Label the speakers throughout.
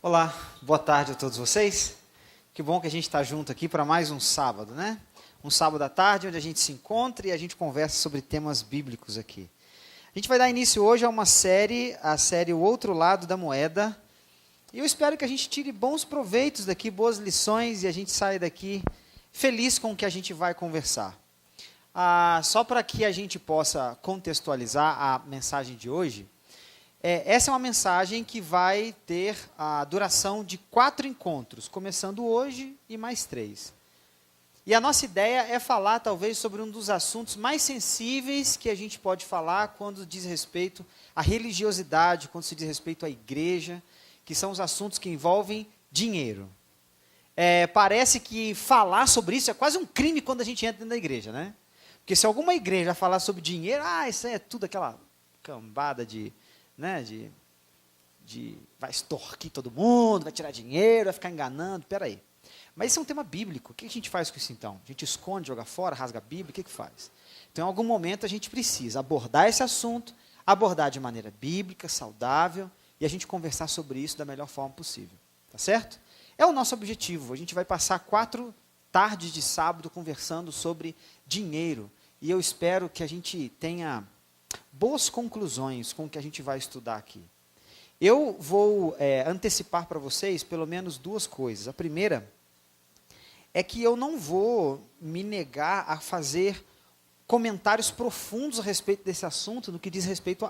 Speaker 1: Olá, boa tarde a todos vocês. Que bom que a gente está junto aqui para mais um sábado, né? Um sábado à tarde onde a gente se encontra e a gente conversa sobre temas bíblicos aqui. A gente vai dar início hoje a uma série, a série O Outro Lado da Moeda. E eu espero que a gente tire bons proveitos daqui, boas lições e a gente saia daqui feliz com o que a gente vai conversar. Só para que a gente possa contextualizar a mensagem de hoje, essa é uma mensagem que vai ter a duração de 4 encontros, começando hoje e mais 3. E a nossa ideia é falar, talvez, sobre um dos assuntos mais sensíveis que a gente pode falar quando diz respeito à religiosidade, quando se diz respeito à igreja, que são os assuntos que envolvem dinheiro. Parece que falar sobre isso é quase um crime quando a gente entra dentro da igreja, né? Porque se alguma igreja falar sobre dinheiro, isso aí é tudo aquela cambada de vai extorquir todo mundo, vai tirar dinheiro, vai ficar enganando, peraí. Mas isso é um tema bíblico, o que a gente faz com isso então? A gente esconde, joga fora, rasga a Bíblia, o que faz? Então, em algum momento, a gente precisa abordar esse assunto, abordar de maneira bíblica, saudável, e a gente conversar sobre isso da melhor forma possível, tá certo? É o nosso objetivo, a gente vai passar 4 tardes de sábado conversando sobre dinheiro, e eu espero que a gente tenha boas conclusões com o que a gente vai estudar aqui. Eu vou antecipar para vocês pelo menos 2 coisas. A primeira é que eu não vou me negar a fazer comentários profundos a respeito desse assunto, no que diz respeito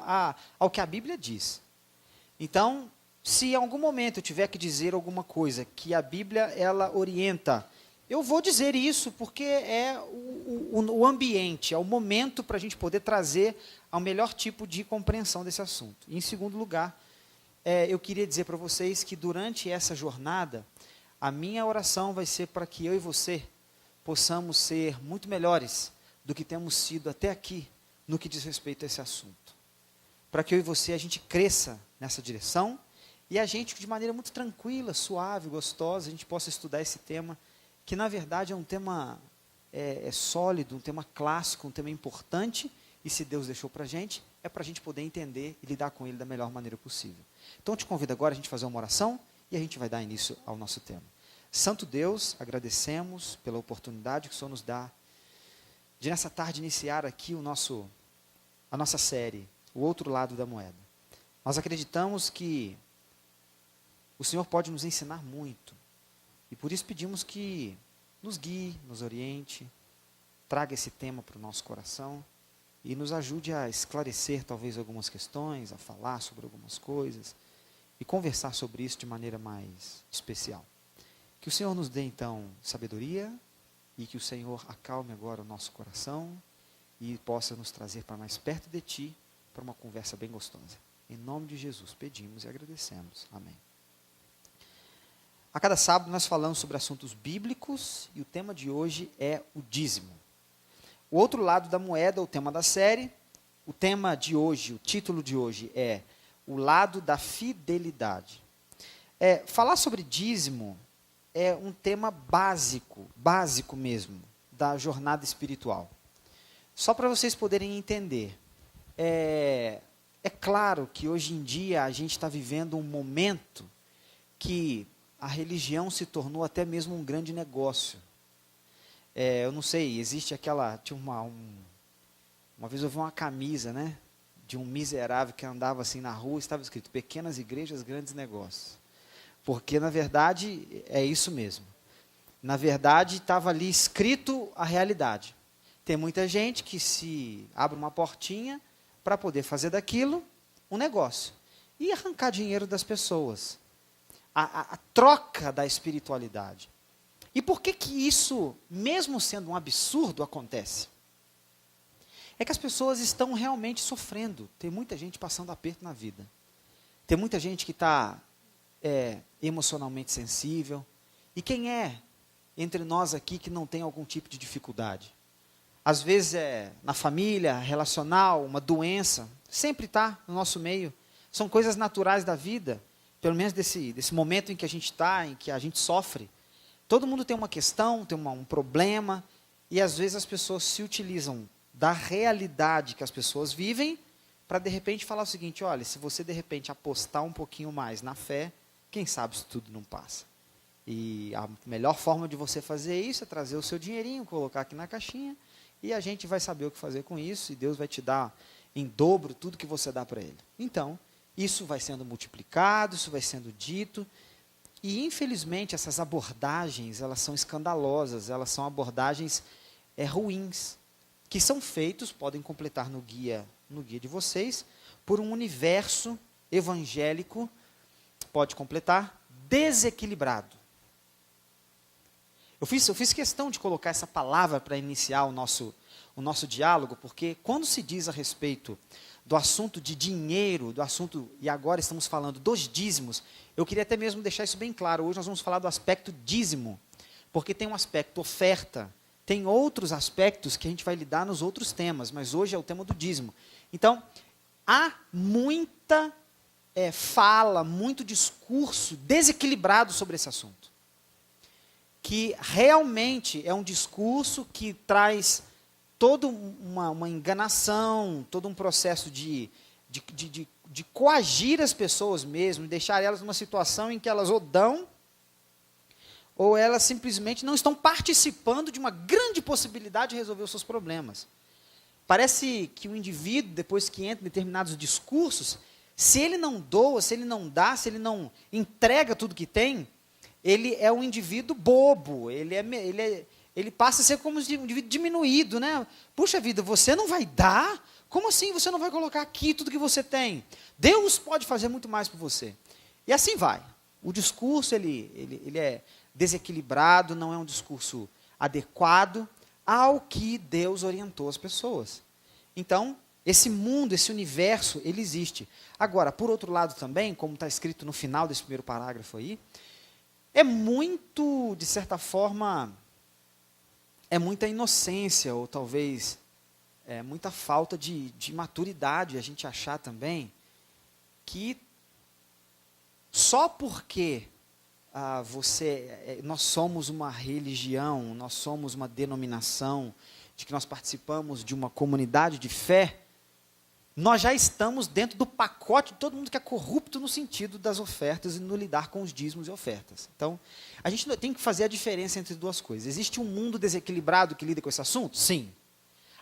Speaker 1: ao que a Bíblia diz. Então, se em algum momento eu tiver que dizer alguma coisa que a Bíblia ela orienta, eu vou dizer isso porque é o ambiente, é o momento para a gente poder trazer ao melhor tipo de compreensão desse assunto. E, em segundo lugar, eu queria dizer para vocês que durante essa jornada, a minha oração vai ser para que eu e você possamos ser muito melhores do que temos sido até aqui no que diz respeito a esse assunto. Para que eu e você, a gente cresça nessa direção e a gente, de maneira muito tranquila, suave, gostosa, a gente possa estudar esse tema, que na verdade é um tema sólido, um tema clássico, um tema importante, e se Deus deixou para a gente, é para a gente poder entender e lidar com ele da melhor maneira possível. Então, eu te convido agora a gente fazer uma oração e a gente vai dar início ao nosso tema. Santo Deus, agradecemos pela oportunidade que o Senhor nos dá de nessa tarde iniciar aqui a nossa série, O Outro Lado da Moeda. Nós acreditamos que o Senhor pode nos ensinar muito e por isso pedimos que nos guie, nos oriente, traga esse tema para o nosso coração e nos ajude a esclarecer talvez algumas questões, a falar sobre algumas coisas e conversar sobre isso de maneira mais especial. Que o Senhor nos dê então sabedoria e que o Senhor acalme agora o nosso coração e possa nos trazer para mais perto de Ti, para uma conversa bem gostosa. Em nome de Jesus pedimos e agradecemos. Amém. A cada sábado nós falamos sobre assuntos bíblicos e o tema de hoje é o dízimo. O outro lado da moeda, o tema da série. O tema de hoje, o título de hoje é o lado da fidelidade. Falar sobre dízimo é um tema básico mesmo, da jornada espiritual. Só para vocês poderem entender, é claro que hoje em dia a gente está vivendo um momento que a religião se tornou até mesmo um grande negócio. Eu não sei, existe uma vez eu vi uma camisa, né, de um miserável que andava assim na rua, estava escrito, pequenas igrejas, grandes negócios. Porque, na verdade, é isso mesmo. Na verdade, estava ali escrito a realidade. Tem muita gente que se abre uma portinha para poder fazer daquilo um negócio. E arrancar dinheiro das pessoas. A troca da espiritualidade. E por que isso, mesmo sendo um absurdo, acontece? É que as pessoas estão realmente sofrendo. Tem muita gente passando aperto na vida. Tem muita gente que está emocionalmente sensível. E quem é entre nós aqui que não tem algum tipo de dificuldade? Às vezes na família, relacional, uma doença. Sempre está no nosso meio. São coisas naturais da vida. Pelo menos desse momento em que a gente está, em que a gente sofre. Todo mundo tem uma questão, tem um problema, e às vezes as pessoas se utilizam da realidade que as pessoas vivem para de repente falar o seguinte, olha, se você de repente apostar um pouquinho mais na fé, quem sabe isso tudo não passa. E a melhor forma de você fazer isso é trazer o seu dinheirinho, colocar aqui na caixinha, e a gente vai saber o que fazer com isso, e Deus vai te dar em dobro tudo que você dá para Ele. Então, isso vai sendo multiplicado, isso vai sendo dito, e infelizmente essas abordagens, elas são escandalosas, elas são abordagens ruins, que são feitos, podem completar no guia de vocês, por um universo evangélico, pode completar, desequilibrado. Eu fiz questão de colocar essa palavra para iniciar o nosso diálogo, porque quando se diz a respeito do assunto de dinheiro, do assunto, e agora estamos falando dos dízimos, eu queria até mesmo deixar isso bem claro. Hoje nós vamos falar do aspecto dízimo, porque tem um aspecto oferta, tem outros aspectos que a gente vai lidar nos outros temas, mas hoje é o tema do dízimo. Então, há muita fala, muito discurso desequilibrado sobre esse assunto, que realmente é um discurso que traz toda uma enganação, todo um processo de coagir as pessoas mesmo, deixar elas numa situação em que elas ou dão, ou elas simplesmente não estão participando de uma grande possibilidade de resolver os seus problemas. Parece que o indivíduo, depois que entra em determinados discursos, se ele não doa, se ele não dá, se ele não entrega tudo que tem, ele é um indivíduo bobo, ele passa a ser como um indivíduo diminuído, né? Puxa vida, você não vai dar? Como assim você não vai colocar aqui tudo que você tem? Deus pode fazer muito mais por você. E assim vai. O discurso ele é desequilibrado, não é um discurso adequado ao que Deus orientou as pessoas. Então, esse mundo, esse universo, ele existe. Agora, por outro lado também, como está escrito no final desse primeiro parágrafo aí, é muito, de certa forma, é muita inocência, ou talvez muita falta de maturidade, a gente achar também que só porque nós somos uma religião, nós somos uma denominação, de que nós participamos de uma comunidade de fé, nós já estamos dentro do pacote de todo mundo que é corrupto no sentido das ofertas e no lidar com os dízimos e ofertas. Então, a gente tem que fazer a diferença entre duas coisas. Existe um mundo desequilibrado que lida com esse assunto? Sim.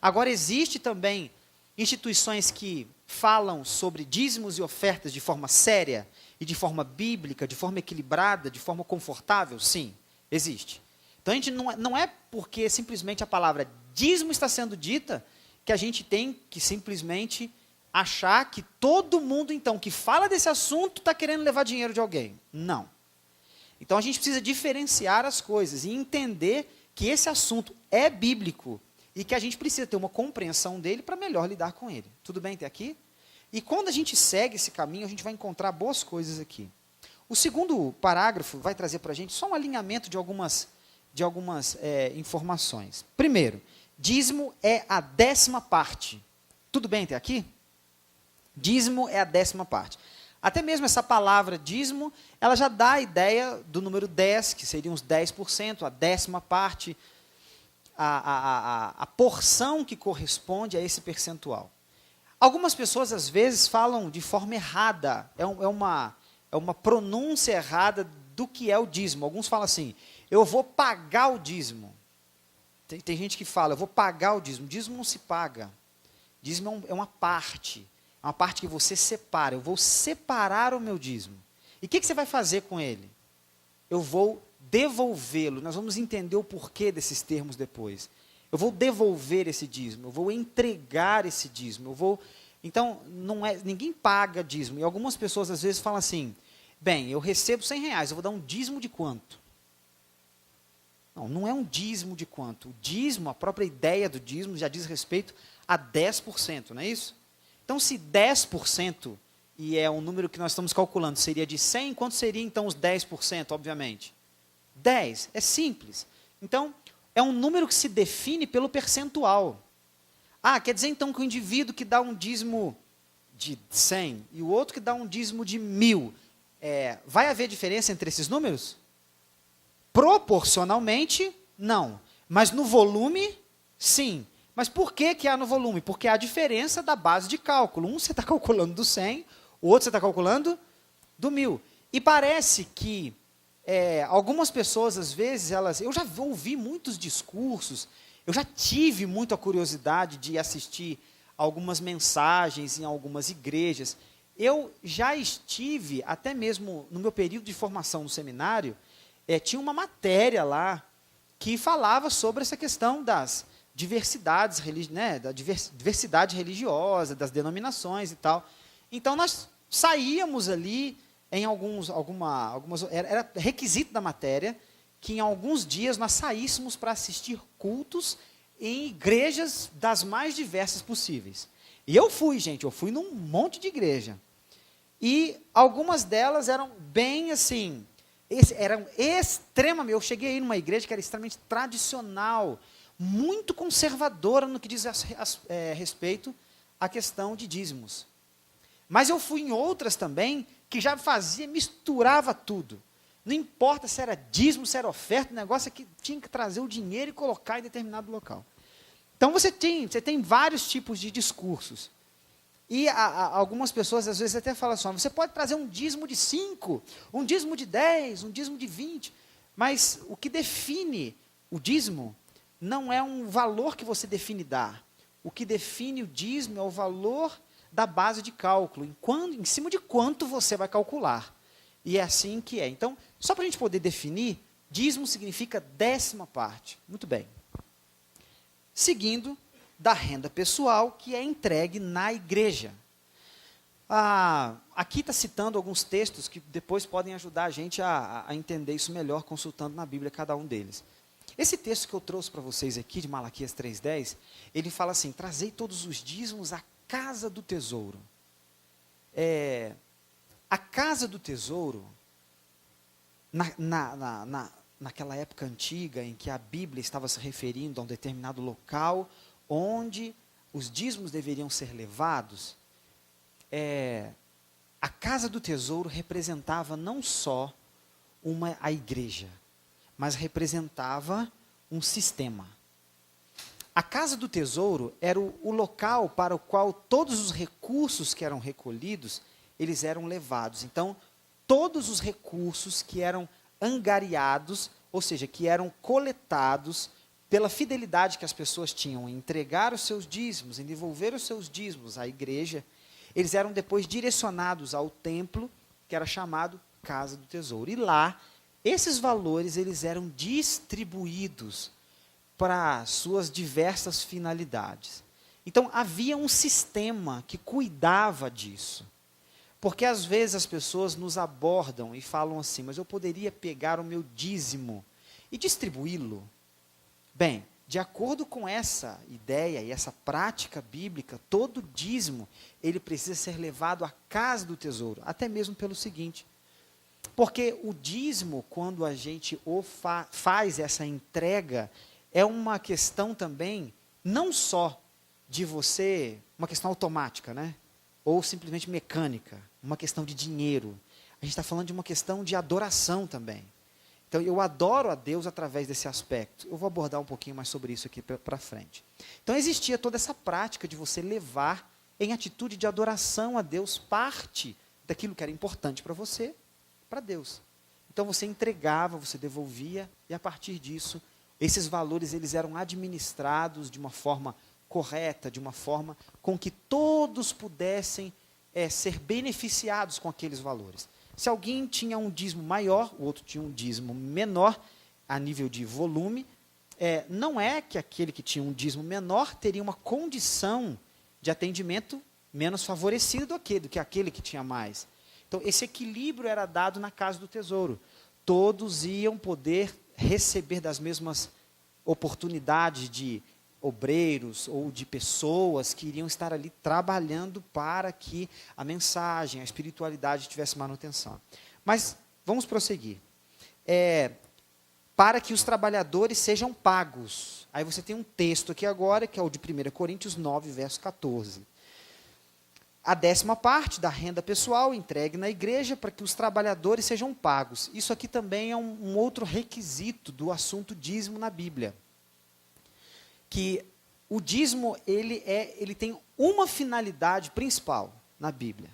Speaker 1: Agora, existe também instituições que falam sobre dízimos e ofertas de forma séria e de forma bíblica, de forma equilibrada, de forma confortável? Sim, existe. Então, a gente não é porque simplesmente a palavra dízimo está sendo dita que a gente tem que simplesmente achar que todo mundo, então, que fala desse assunto está querendo levar dinheiro de alguém. Não. Então, a gente precisa diferenciar as coisas e entender que esse assunto é bíblico e que a gente precisa ter uma compreensão dele para melhor lidar com ele. Tudo bem até aqui? E quando a gente segue esse caminho, a gente vai encontrar boas coisas aqui. O segundo parágrafo vai trazer para a gente só um alinhamento de algumas informações. Primeiro, dízimo é a 10ª parte. Tudo bem até aqui? Dízimo é a 10ª parte. Até mesmo essa palavra dízimo, ela já dá a ideia do número 10, que seriam os 10%, a 10ª parte, a porção que corresponde a esse percentual. Algumas pessoas, às vezes, falam de forma errada, é uma pronúncia errada do que é o dízimo. Alguns falam assim, eu vou pagar o dízimo. Tem gente que fala, eu vou pagar o dízimo. Dízimo não se paga. Dízimo é uma parte que você separa. Eu vou separar o meu dízimo. E o que você vai fazer com ele? Eu vou devolvê-lo. Nós vamos entender o porquê desses termos depois. Eu vou devolver esse dízimo, eu vou entregar esse dízimo, Então, ninguém paga dízimo. E algumas pessoas, às vezes, falam assim, bem, eu recebo R$100, eu vou dar um dízimo de quanto? Não é um dízimo de quanto. O dízimo, a própria ideia do dízimo, já diz respeito a 10%, não é isso? Então, se 10%, e é um número que nós estamos calculando, seria de 100, quanto seria então os 10%, obviamente? 10, é simples. Então, é um número que se define pelo percentual. Quer dizer então que o indivíduo que dá um dízimo de 100 e o outro que dá um dízimo de 1.000, vai haver diferença entre esses números? Proporcionalmente, não. Mas no volume, sim. Mas por que há no volume? Porque há a diferença da base de cálculo. Um você está calculando do 100, o outro você está calculando do 1.000. E parece que algumas pessoas, às vezes, eu já ouvi muitos discursos, eu já tive muita curiosidade de assistir algumas mensagens em algumas igrejas. Eu já estive, até mesmo no meu período de formação no seminário, tinha uma matéria lá que falava sobre essa questão das diversidades, da diversidade religiosa, das denominações e tal. Então, nós saíamos ali em era requisito da matéria que em alguns dias nós saíssemos para assistir cultos em igrejas das mais diversas possíveis. E eu fui, gente, num monte de igreja. E algumas delas eram bem assim, eram extremamente, eu cheguei aí numa igreja que era extremamente tradicional, muito conservadora no que diz respeito à questão de dízimos. Mas eu fui em outras também que já misturava tudo. Não importa se era dízimo, se era oferta, o negócio é que tinha que trazer o dinheiro e colocar em determinado local. Então você tem vários tipos de discursos. E algumas pessoas às vezes até falam assim, você pode trazer um dízimo de 5, um dízimo de 10, um dízimo de 20, mas o que define o dízimo não é um valor que você define dar. O que define o dízimo é o valor da base de cálculo, em cima de quanto você vai calcular. E é assim que é. Então, só para a gente poder definir, dízimo significa 10ª parte. Muito bem. Seguindo da renda pessoal, que é entregue na igreja. Aqui está citando alguns textos que depois podem ajudar a gente a entender isso melhor, consultando na Bíblia cada um deles. Esse texto que eu trouxe para vocês aqui, de Malaquias 3,10, ele fala assim, trazei todos os dízimos à casa do tesouro. A casa do tesouro, naquela época antiga em que a Bíblia estava se referindo a um determinado local onde os dízimos deveriam ser levados, a casa do tesouro representava não só a igreja, mas representava um sistema. A casa do tesouro era o local para o qual todos os recursos que eram recolhidos, eles eram levados. Então, todos os recursos que eram angariados, ou seja, que eram coletados pela fidelidade que as pessoas tinham em entregar os seus dízimos, em devolver os seus dízimos à igreja, eles eram depois direcionados ao templo, que era chamado Casa do Tesouro. E lá, esses valores eles eram distribuídos para suas diversas finalidades. Então, havia um sistema que cuidava disso. Porque, às vezes, as pessoas nos abordam e falam assim, mas eu poderia pegar o meu dízimo e distribuí-lo? Bem, de acordo com essa ideia e essa prática bíblica, todo dízimo, ele precisa ser levado à casa do tesouro, até mesmo pelo seguinte, porque o dízimo, quando a gente faz essa entrega, é uma questão também, não só de você, uma questão automática, né? Ou simplesmente mecânica, uma questão de dinheiro. A gente está falando de uma questão de adoração também. Então, eu adoro a Deus através desse aspecto. Eu vou abordar um pouquinho mais sobre isso aqui para frente. Então, existia toda essa prática de você levar, em atitude de adoração a Deus, parte daquilo que era importante para você, para Deus. Então, você entregava, você devolvia, e a partir disso, esses valores eles eram administrados de uma forma correta, de uma forma com que todos pudessem ser beneficiados com aqueles valores. Se alguém tinha um dízimo maior, o outro tinha um dízimo menor, a nível de volume, não é que aquele que tinha um dízimo menor teria uma condição de atendimento menos favorecida do que aquele que tinha mais. Então, esse equilíbrio era dado na casa do tesouro. Todos iam poder receber das mesmas oportunidades de obreiros ou de pessoas que iriam estar ali trabalhando para que a mensagem, a espiritualidade tivesse manutenção. Mas vamos prosseguir. Para que os trabalhadores sejam pagos. Aí você tem um texto aqui agora, que é o de 1 Coríntios 9, verso 14. A 10ª parte da renda pessoal entregue na igreja para que os trabalhadores sejam pagos. Isso aqui também é um outro requisito do assunto dízimo na Bíblia. Que o dízimo ele tem uma finalidade principal na Bíblia.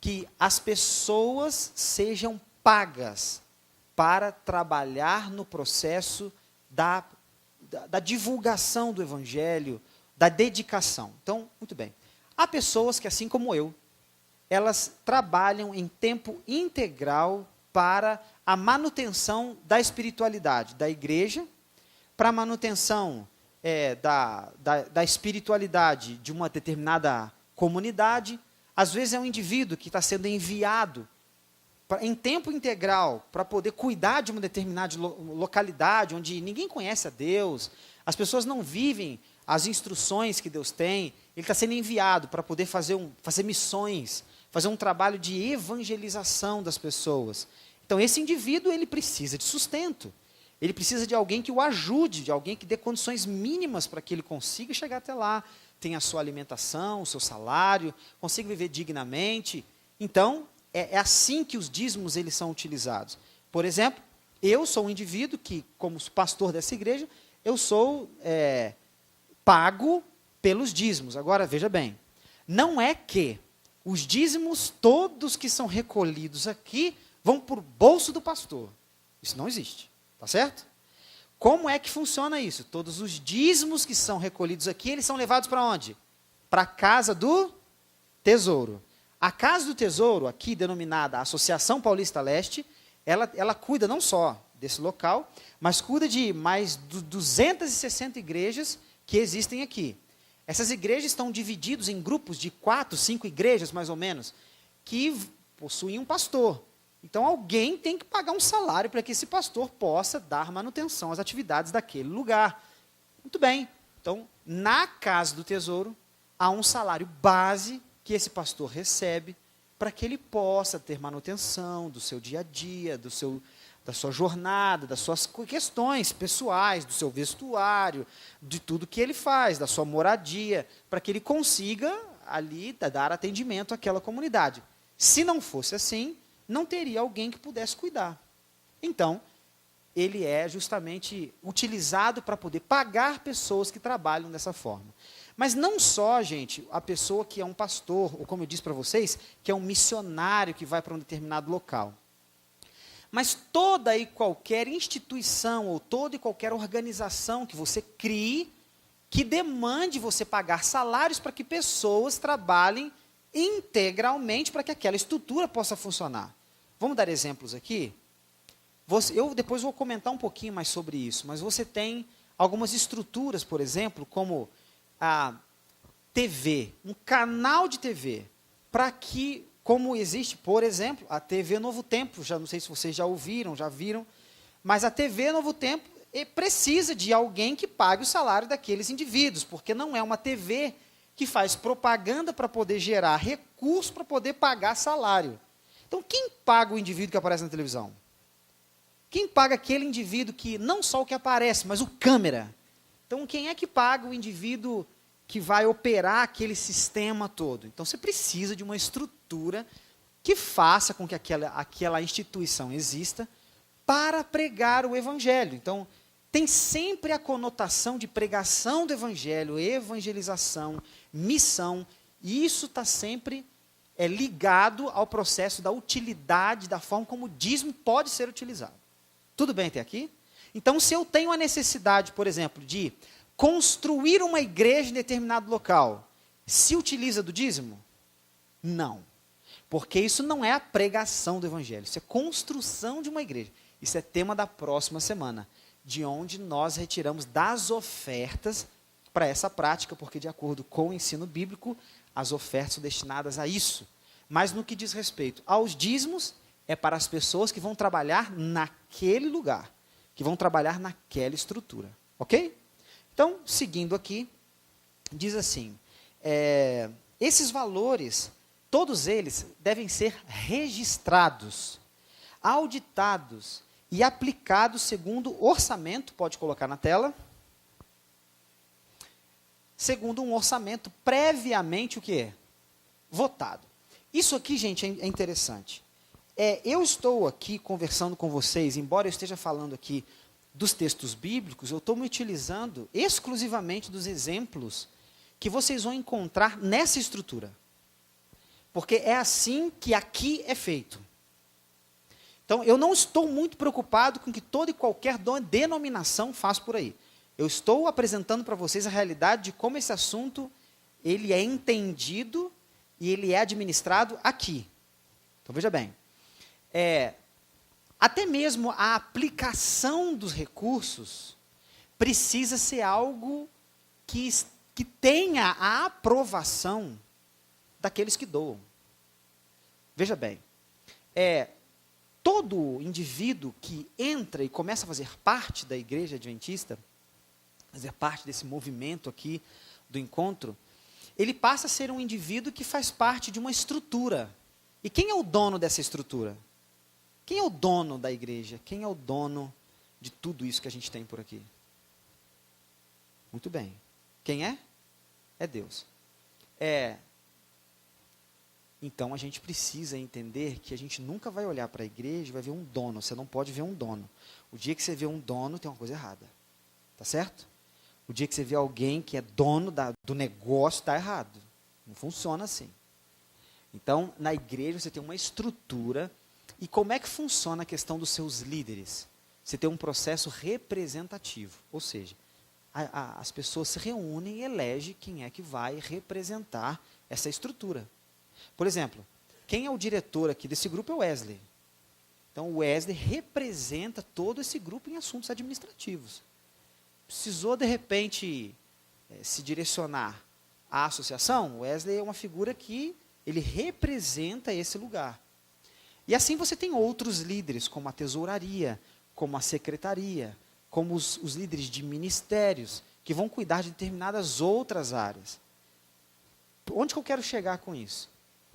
Speaker 1: que as pessoas sejam pagas para trabalhar no processo da divulgação do evangelho, da dedicação. Então, muito bem. Há pessoas que, assim como eu, elas trabalham em tempo integral para a manutenção da espiritualidade da igreja, para a manutenção da espiritualidade de uma determinada comunidade. Às vezes é um indivíduo que está sendo enviado em tempo integral para poder cuidar de uma determinada localidade onde ninguém conhece a Deus, as pessoas não vivem as instruções que Deus tem. Ele está sendo enviado para poder fazer missões, fazer um trabalho de evangelização das pessoas. Então, esse indivíduo, ele precisa de sustento. Ele precisa de alguém que o ajude, de alguém que dê condições mínimas para que ele consiga chegar até lá, tenha a sua alimentação, o seu salário, consiga viver dignamente. Então, é assim que os dízimos eles são utilizados. Por exemplo, eu sou um indivíduo que, como pastor dessa igreja, eu sou pago pelos dízimos. Agora, veja bem, não é que os dízimos todos que são recolhidos aqui vão para o bolso do pastor. Isso não existe, tá certo? Como é que funciona isso? Todos os dízimos que são recolhidos aqui, eles são levados para onde? Para a Casa do Tesouro. A Casa do Tesouro, aqui denominada Associação Paulista Leste, ela cuida não só desse local, mas cuida de mais de 260 igrejas que existem aqui. Essas igrejas estão divididas em grupos de 4, 5 igrejas, mais ou menos, que possuem um pastor. Então, alguém tem que pagar um salário para que esse pastor possa dar manutenção às atividades daquele lugar. Muito bem. Então, na Casa do Tesouro, há um salário base que esse pastor recebe para que ele possa ter manutenção do seu dia a dia, da sua jornada, das suas questões pessoais, do seu vestuário, de tudo que ele faz, da sua moradia, para que ele consiga ali dar atendimento àquela comunidade. Se não fosse assim, não teria alguém que pudesse cuidar. Então, ele é justamente utilizado para poder pagar pessoas que trabalham dessa forma. Mas não só, gente, a pessoa que é um pastor, ou como eu disse para vocês, que é um missionário que vai para um determinado local. Mas toda e qualquer instituição, ou toda e qualquer organização que você crie, que demande você pagar salários para que pessoas trabalhem integralmente para que aquela estrutura possa funcionar. Vamos dar exemplos aqui? Eu depois vou comentar um pouquinho mais sobre isso, mas você tem algumas estruturas, por exemplo, como a TV, um canal de TV, para que, como existe, por exemplo, a TV Novo Tempo, já não sei se vocês já ouviram, já viram, mas a TV Novo Tempo precisa de alguém que pague o salário daqueles indivíduos, porque não é uma TV que faz propaganda para poder gerar recursos para poder pagar salário. Então, quem paga o indivíduo que aparece na televisão? Quem paga aquele indivíduo que, não só o que aparece, mas o câmera? Então, quem é que paga o indivíduo que vai operar aquele sistema todo? Então, você precisa de uma estrutura que faça com que aquela instituição exista para pregar o evangelho. Então, tem sempre a conotação de pregação do evangelho, evangelização, missão, e isso está sempre ligado ao processo da utilidade, da forma como o dízimo pode ser utilizado. Tudo bem até aqui? Então, se eu tenho a necessidade, por exemplo, de construir uma igreja em determinado local, se utiliza do dízimo? Não. Porque isso não é a pregação do evangelho, isso é construção de uma igreja. Isso é tema da próxima semana, de onde nós retiramos das ofertas para essa prática, porque de acordo com o ensino bíblico, as ofertas são destinadas a isso. Mas no que diz respeito aos dízimos, é para as pessoas que vão trabalhar naquele lugar, que vão trabalhar naquela estrutura. Ok? Então, seguindo aqui, diz assim, esses valores, todos eles devem ser registrados, auditados e aplicados segundo orçamento, pode colocar na tela, segundo um orçamento previamente o quê? Votado. Isso aqui, gente, é interessante. Eu estou aqui conversando com vocês, embora eu esteja falando aqui dos textos bíblicos, eu estou me utilizando exclusivamente dos exemplos que vocês vão encontrar nessa estrutura. Porque é assim que aqui é feito. Então, eu não estou muito preocupado com o que toda e qualquer denominação faz por aí. Eu estou apresentando para vocês a realidade de como esse assunto ele é entendido e ele é administrado aqui. Então, veja bem. Até mesmo a aplicação dos recursos precisa ser algo que tenha a aprovação daqueles que doam. Veja bem, todo indivíduo que entra e começa a fazer parte da igreja adventista, fazer parte desse movimento aqui do encontro, ele passa a ser um indivíduo que faz parte de uma estrutura. E quem é o dono dessa estrutura? Quem é o dono da igreja? Quem é o dono de tudo isso que a gente tem por aqui? Muito bem. Quem é? É Deus. Então, a gente precisa entender que a gente nunca vai olhar para a igreja e vai ver um dono. Você não pode ver um dono. O dia que você vê um dono, tem uma coisa errada. Tá certo? O dia que você vê alguém que é dono do negócio, está errado. Não funciona assim. Então, na igreja, você tem uma estrutura. E como é que funciona a questão dos seus líderes? Você tem um processo representativo. Ou seja, as pessoas se reúnem e elegem quem é que vai representar essa estrutura. Por exemplo, quem é o diretor aqui desse grupo é o Wesley. Então, o Wesley representa todo esse grupo em assuntos administrativos. Precisou, de repente, se direcionar à associação, o Wesley é uma figura que ele representa esse lugar. E assim você tem outros líderes, como a tesouraria, como a secretaria, como os líderes de ministérios, que vão cuidar de determinadas outras áreas. Onde que eu quero chegar com isso?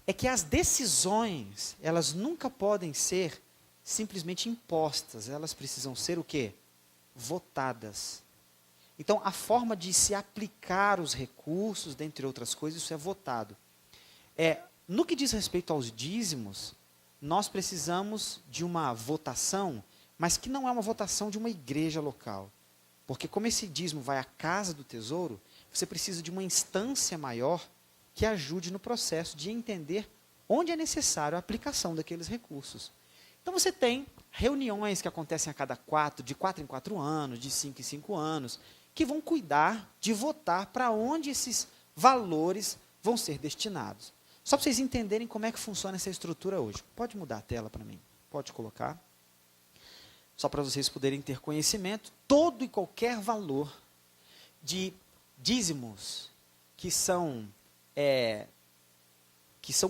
Speaker 1: É que as decisões, elas nunca podem ser simplesmente impostas, elas precisam ser o quê? Votadas. Então, a forma de se aplicar os recursos, dentre outras coisas, isso é votado. No que diz respeito aos dízimos, nós precisamos de uma votação, mas que não é uma votação de uma igreja local. Porque como esse dízimo vai à casa do tesouro, você precisa de uma instância maior que ajude no processo de entender onde é necessário a aplicação daqueles recursos. Então você tem reuniões que acontecem de 4 em 4 anos, de 5 em 5 anos, que vão cuidar de votar para onde esses valores vão ser destinados. Só para vocês entenderem como é que funciona essa estrutura hoje. Pode mudar a tela para mim? Pode colocar. Só para vocês poderem ter conhecimento, todo e qualquer valor de dízimos que são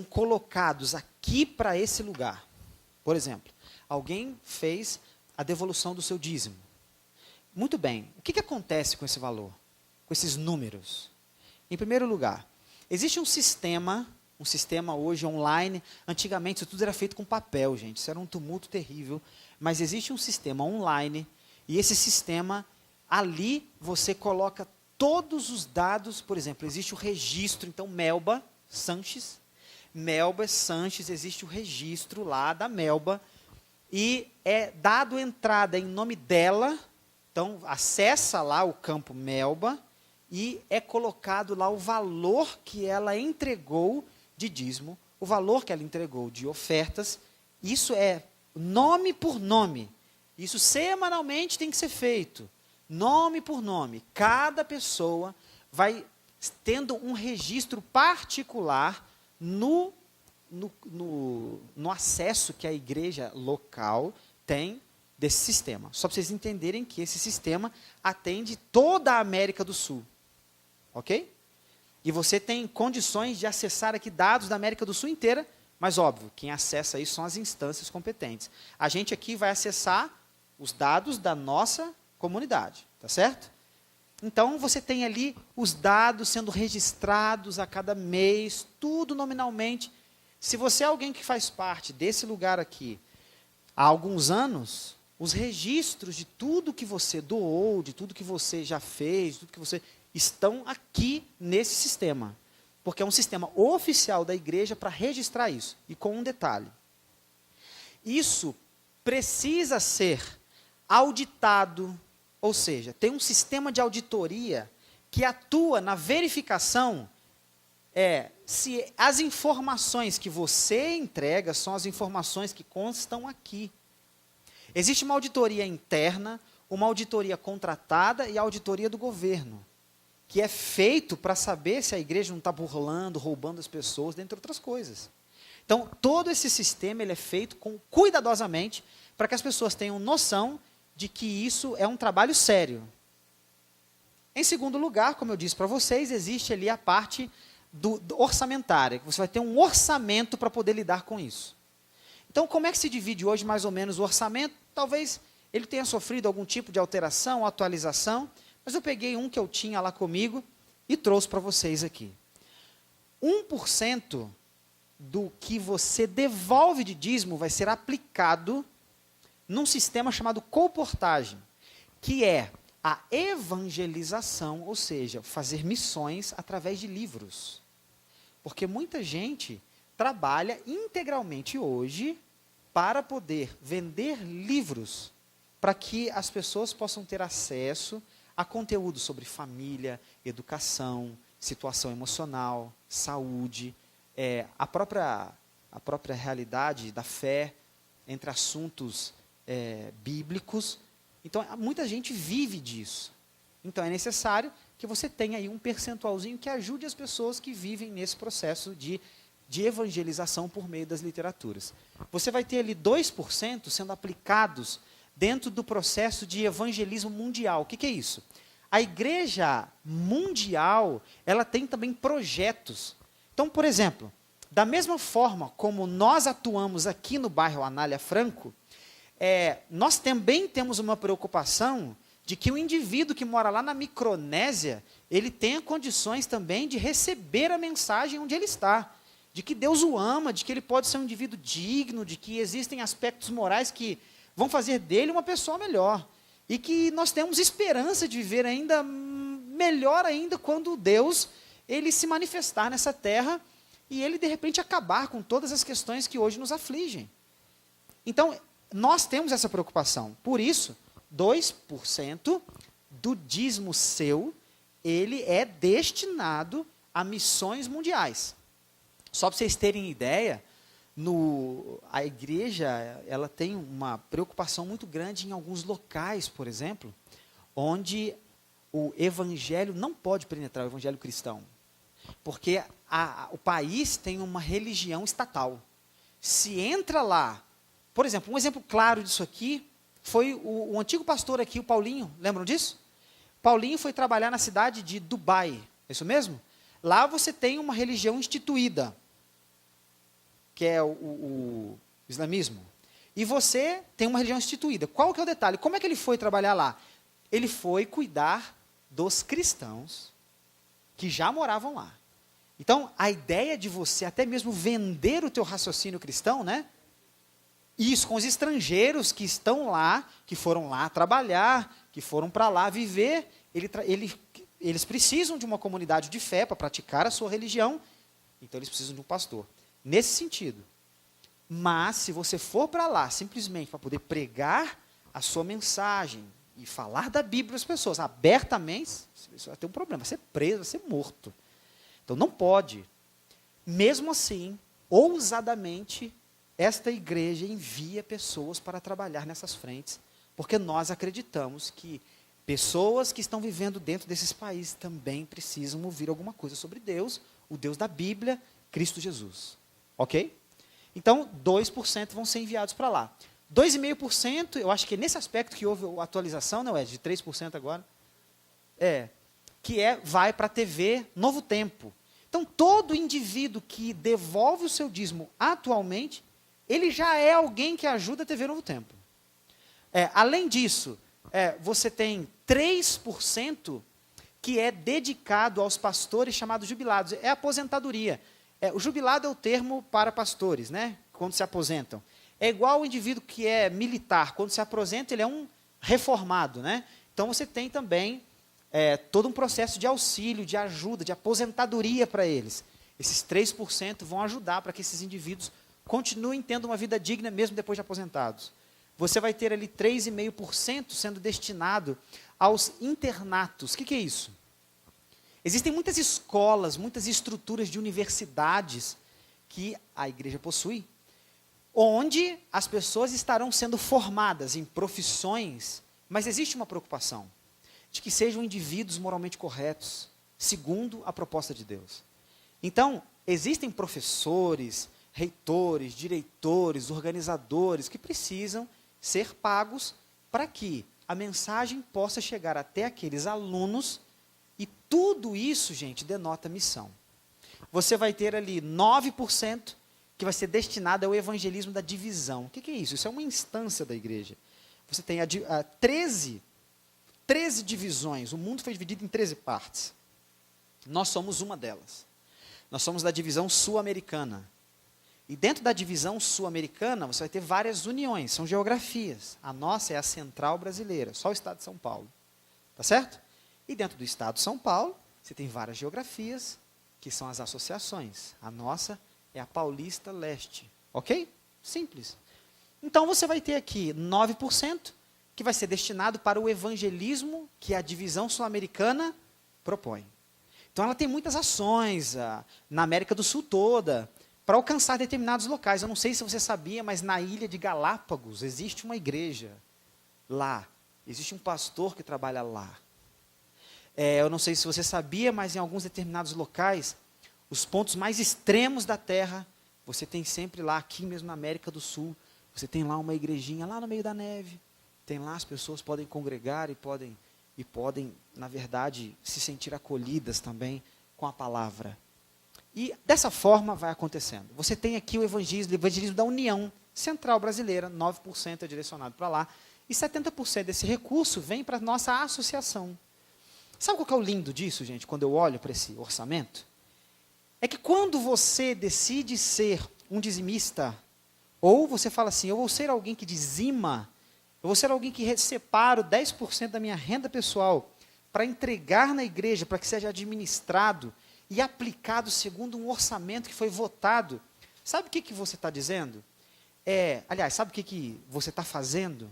Speaker 1: colocados aqui para esse lugar. Por exemplo, alguém fez a devolução do seu dízimo. Muito bem, o que acontece com esse valor? Com esses números? Em primeiro lugar, existe um sistema hoje online. Antigamente isso tudo era feito com papel, gente. Isso era um tumulto terrível. Mas existe um sistema online, e esse sistema, ali você coloca todos os dados. Por exemplo, existe o registro, então Melba Sanches, existe o registro lá da Melba, e é dado entrada em nome dela. Então, acessa lá o campo Melba, e é colocado lá o valor que ela entregou de dízimo, o valor que ela entregou de ofertas. Isso é nome por nome. Isso semanalmente tem que ser feito. Nome por nome. Cada pessoa vai tendo um registro particular no acesso que a igreja local tem desse sistema. Só para vocês entenderem que esse sistema atende toda a América do Sul. Ok? E você tem condições de acessar aqui dados da América do Sul inteira, mas óbvio, quem acessa isso são as instâncias competentes. A gente aqui vai acessar os dados da nossa comunidade, tá certo? Então, você tem ali os dados sendo registrados a cada mês, tudo nominalmente. Se você é alguém que faz parte desse lugar aqui há alguns anos, os registros de tudo que você doou, de tudo que você já fez, de tudo que você estão aqui nesse sistema. Porque é um sistema oficial da igreja para registrar isso. E com um detalhe. Isso precisa ser auditado, ou seja, tem um sistema de auditoria que atua na verificação se as informações que você entrega são as informações que constam aqui. Existe uma auditoria interna, uma auditoria contratada e a auditoria do governo, que é feito para saber se a igreja não está burlando, roubando as pessoas, dentre outras coisas. Então, todo esse sistema ele é feito cuidadosamente para que as pessoas tenham noção de que isso é um trabalho sério. Em segundo lugar, como eu disse para vocês, existe ali a parte do orçamentária, que você vai ter um orçamento para poder lidar com isso. Então, como é que se divide hoje mais ou menos o orçamento? Talvez ele tenha sofrido algum tipo de alteração, atualização, mas eu peguei um que eu tinha lá comigo e trouxe para vocês aqui. 1% do que você devolve de dízimo vai ser aplicado num sistema chamado colportagem, que é a evangelização, ou seja, fazer missões através de livros. Porque muita gente trabalha integralmente hoje para poder vender livros, para que as pessoas possam ter acesso a conteúdo sobre família, educação, situação emocional, saúde, a própria realidade da fé, entre assuntos bíblicos. Então, muita gente vive disso. Então, é necessário que você tenha aí um percentualzinho que ajude as pessoas que vivem nesse processo de evangelização por meio das literaturas. Você vai ter ali 2% sendo aplicados dentro do processo de evangelismo mundial. O que é isso? A igreja mundial, ela tem também projetos. Então, por exemplo, da mesma forma como nós atuamos aqui no bairro Anália Franco, nós também temos uma preocupação de que o indivíduo que mora lá na Micronésia, ele tenha condições também de receber a mensagem onde ele está, de que Deus o ama, de que ele pode ser um indivíduo digno, de que existem aspectos morais que vão fazer dele uma pessoa melhor, e que nós temos esperança de viver ainda melhor ainda quando Deus ele se manifestar nessa terra e ele de repente acabar com todas as questões que hoje nos afligem. Então, nós temos essa preocupação. Por isso, 2% do dízimo seu, ele é destinado a missões mundiais. Só para vocês terem ideia, a igreja ela tem uma preocupação muito grande em alguns locais, por exemplo, onde o evangelho não pode penetrar, o evangelho cristão. Porque o país tem uma religião estatal. Se entra lá, por exemplo, um exemplo claro disso aqui foi o antigo pastor aqui, o Paulinho, lembram disso? Paulinho foi trabalhar na cidade de Dubai, é isso mesmo? Lá você tem uma religião instituída, que é o islamismo. E você tem uma religião instituída. Qual que é o detalhe? Como é que ele foi trabalhar lá? Ele foi cuidar dos cristãos que já moravam lá. Então, a ideia de você até mesmo vender o teu raciocínio cristão, né? Isso com os estrangeiros que estão lá, que foram lá trabalhar, que foram para lá viver, eles precisam de uma comunidade de fé para praticar a sua religião, então eles precisam de um pastor. Nesse sentido. Mas, se você for para lá simplesmente para poder pregar a sua mensagem e falar da Bíblia às pessoas abertamente, você vai ter um problema, vai ser preso, vai ser morto. Então, não pode. Mesmo assim, ousadamente, esta igreja envia pessoas para trabalhar nessas frentes, porque nós acreditamos que pessoas que estão vivendo dentro desses países também precisam ouvir alguma coisa sobre Deus, o Deus da Bíblia, Cristo Jesus. Ok? Então, 2% vão ser enviados para lá. 2,5%, eu acho que é nesse aspecto que houve a atualização, não é? De 3% agora. Vai para a TV Novo Tempo. Então, todo indivíduo que devolve o seu dízimo atualmente, ele já é alguém que ajuda a TV Novo Tempo. Além disso, você tem 3% que é dedicado aos pastores chamados jubilados. É aposentadoria. O jubilado é o termo para pastores, né? Quando se aposentam. É igual o indivíduo que é militar. Quando se aposenta, ele é um reformado, né? Então, você tem também todo um processo de auxílio, de ajuda, de aposentadoria para eles. Esses 3% vão ajudar para que esses indivíduos continuem tendo uma vida digna mesmo depois de aposentados. Você vai ter ali 3,5% sendo destinado aos internatos. O que é isso? Existem muitas escolas, muitas estruturas de universidades que a igreja possui, onde as pessoas estarão sendo formadas em profissões, mas existe uma preocupação de que sejam indivíduos moralmente corretos, segundo a proposta de Deus. Então, existem professores, reitores, diretores, organizadores que precisam ser pagos para que a mensagem possa chegar até aqueles alunos, e tudo isso, gente, denota missão. Você vai ter ali 9% que vai ser destinado ao evangelismo da divisão. O que é isso? Isso é uma instância da igreja. Você tem 13 divisões, o mundo foi dividido em 13 partes. Nós somos uma delas. Nós somos da divisão sul-americana. E dentro da divisão sul-americana, você vai ter várias uniões, são geografias. A nossa é a central brasileira, só o estado de São Paulo. Tá certo? E dentro do estado de São Paulo, você tem várias geografias, que são as associações. A nossa é a Paulista Leste. Ok? Simples. Então, você vai ter aqui 9%, que vai ser destinado para o evangelismo que a divisão sul-americana propõe. Então, ela tem muitas ações na América do Sul toda, para alcançar determinados locais. Eu não sei se você sabia, mas na ilha de Galápagos existe uma igreja lá. Existe um pastor que trabalha lá. Eu não sei se você sabia, mas em alguns determinados locais, os pontos mais extremos da terra, você tem sempre lá, aqui mesmo na América do Sul, você tem lá uma igrejinha lá no meio da neve. Tem lá, as pessoas podem congregar e podem, na verdade, se sentir acolhidas também com a palavra. E dessa forma vai acontecendo. Você tem aqui o evangelismo da União Central Brasileira, 9% é direcionado para lá, e 70% desse recurso vem para a nossa associação. Sabe qual que é o lindo disso, gente, quando eu olho para esse orçamento? É que quando você decide ser um dizimista, ou você fala assim, eu vou ser alguém que dizima, eu vou ser alguém que separo 10% da minha renda pessoal para entregar na igreja, para que seja administrado e aplicado segundo um orçamento que foi votado. Sabe o que você está dizendo? Aliás, sabe o que você está fazendo?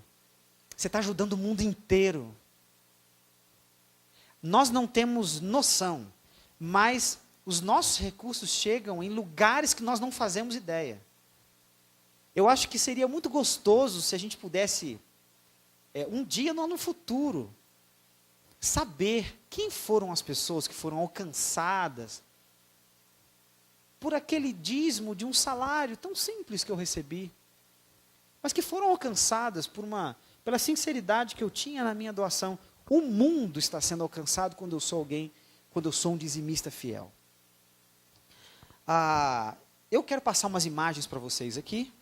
Speaker 1: Você está ajudando o mundo inteiro. Nós não temos noção, mas os nossos recursos chegam em lugares que nós não fazemos ideia. Eu acho que seria muito gostoso se a gente pudesse, um dia no futuro, saber quem foram as pessoas que foram alcançadas por aquele dízimo de um salário tão simples que eu recebi, mas que foram alcançadas pela sinceridade que eu tinha na minha doação. O mundo está sendo alcançado quando eu sou um dizimista fiel. Eu quero passar umas imagens para vocês aqui,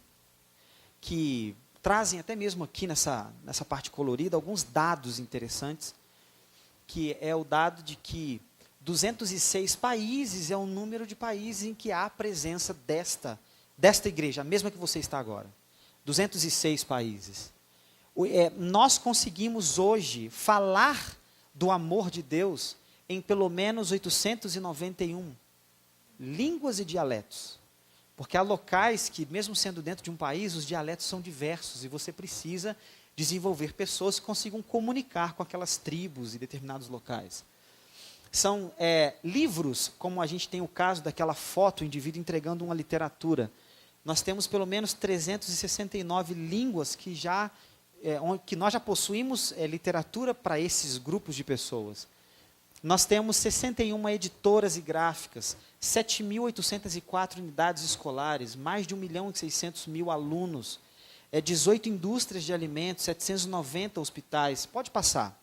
Speaker 1: que trazem até mesmo aqui nessa parte colorida, alguns dados interessantes, que é o dado de que 206 países é o número de países em que há a presença desta igreja, a mesma que você está agora. 206 países. Nós conseguimos hoje falar do amor de Deus em pelo menos 891 línguas e dialetos. Porque há locais que, mesmo sendo dentro de um país, os dialetos são diversos e você precisa desenvolver pessoas que consigam comunicar com aquelas tribos e determinados locais. São livros, como a gente tem o caso daquela foto, o indivíduo entregando uma literatura. Nós temos pelo menos 369 línguas que nós já possuímos literatura para esses grupos de pessoas. Nós temos 61 editoras e gráficas, 7.804 unidades escolares, mais de 1.600.000 alunos, 18 indústrias de alimentos, 790 hospitais. Pode passar.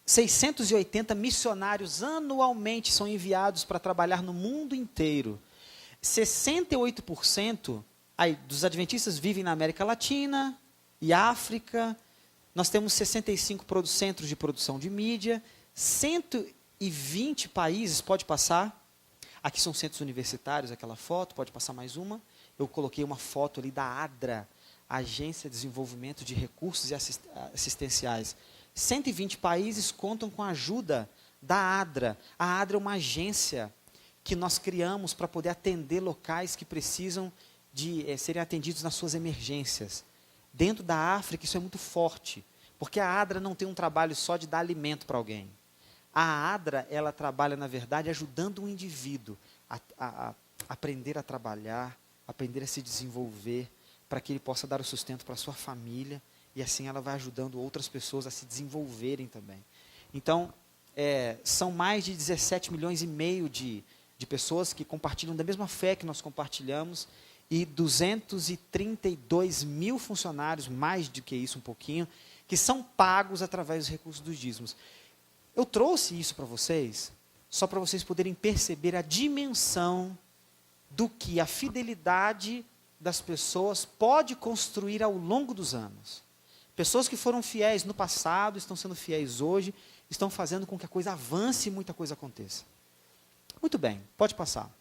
Speaker 1: 680 missionários anualmente são enviados para trabalhar no mundo inteiro. 68% dos adventistas vivem na América Latina e África. Nós temos 65 centros de produção de mídia, 120 países, pode passar. Aqui são centros universitários, aquela foto, pode passar mais uma. Eu coloquei uma foto ali da ADRA, Agência de Desenvolvimento de Recursos Assistenciais. 120 países contam com a ajuda da ADRA. A ADRA é uma agência que nós criamos para poder atender locais que precisam de serem atendidos nas suas emergências. Dentro da África, isso é muito forte, Porque a ADRA não tem um trabalho só de dar alimento para alguém. A ADRA, ela trabalha, na verdade, ajudando o indivíduo a aprender a trabalhar, aprender a se desenvolver, para que ele possa dar o sustento para a sua família, e assim ela vai ajudando outras pessoas a se desenvolverem também. Então, são mais de 17 milhões e meio de pessoas que compartilham da mesma fé que nós compartilhamos, e 232 mil funcionários, mais do que isso um pouquinho, que são pagos através dos recursos dos dízimos. Eu trouxe isso para vocês, só para vocês poderem perceber a dimensão do que a fidelidade das pessoas pode construir ao longo dos anos. Pessoas que foram fiéis no passado, estão sendo fiéis hoje, estão fazendo com que a coisa avance e muita coisa aconteça. Muito bem, pode passar.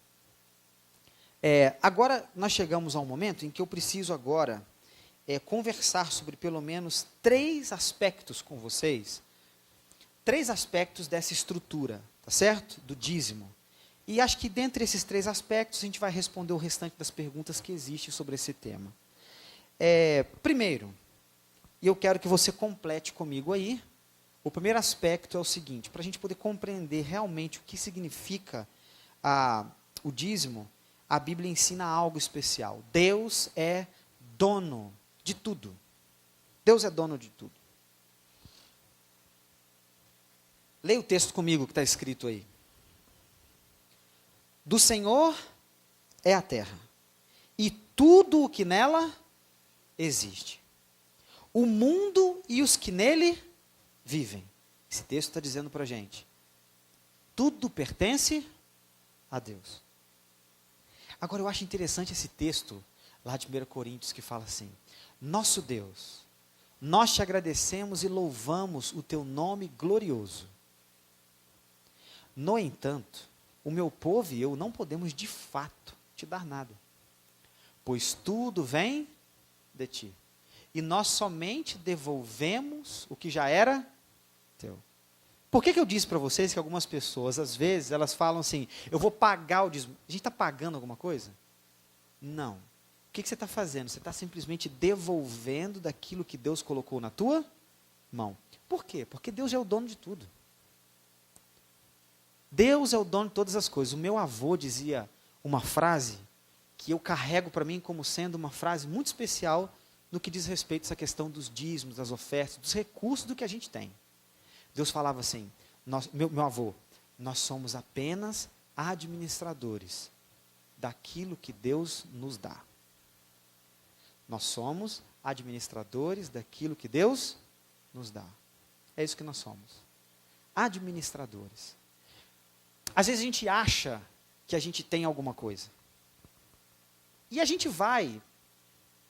Speaker 1: Agora nós chegamos a um momento em que eu preciso agora conversar sobre pelo menos 3 aspectos com vocês, 3 aspectos dessa estrutura, tá certo? Do dízimo. E acho que dentre esses 3 aspectos a gente vai responder o restante das perguntas que existem sobre esse tema. Primeiro, e eu quero que você complete comigo aí, o primeiro aspecto é o seguinte: para a gente poder compreender realmente o que significa o dízimo, a Bíblia ensina algo especial. Deus é dono de tudo. Deus é dono de tudo. Leia o texto comigo que está escrito aí. Do Senhor é a terra, e tudo o que nela existe. O mundo e os que nele vivem. Esse texto está dizendo para a gente, tudo pertence a Deus. Agora, eu acho interessante esse texto, lá de 1 Coríntios, que fala assim: nosso Deus, nós te agradecemos e louvamos o teu nome glorioso. No entanto, o meu povo e eu não podemos de fato te dar nada, pois tudo vem de ti, e nós somente devolvemos o que já era teu. Por que eu disse para vocês que algumas pessoas, às vezes, elas falam assim, eu vou pagar o dízimo. A gente está pagando alguma coisa? Não. O que você está fazendo? Você está simplesmente devolvendo daquilo que Deus colocou na tua mão. Por quê? Porque Deus é o dono de tudo. Deus é o dono de todas as coisas. O meu avô dizia uma frase que eu carrego para mim como sendo uma frase muito especial no que diz respeito a essa questão dos dízimos, das ofertas, dos recursos do que a gente tem. Deus falava assim, meu avô, nós somos apenas administradores daquilo que Deus nos dá. Nós somos administradores daquilo que Deus nos dá. É isso que nós somos. Administradores. Às vezes a gente acha que a gente tem alguma coisa. E a gente vai,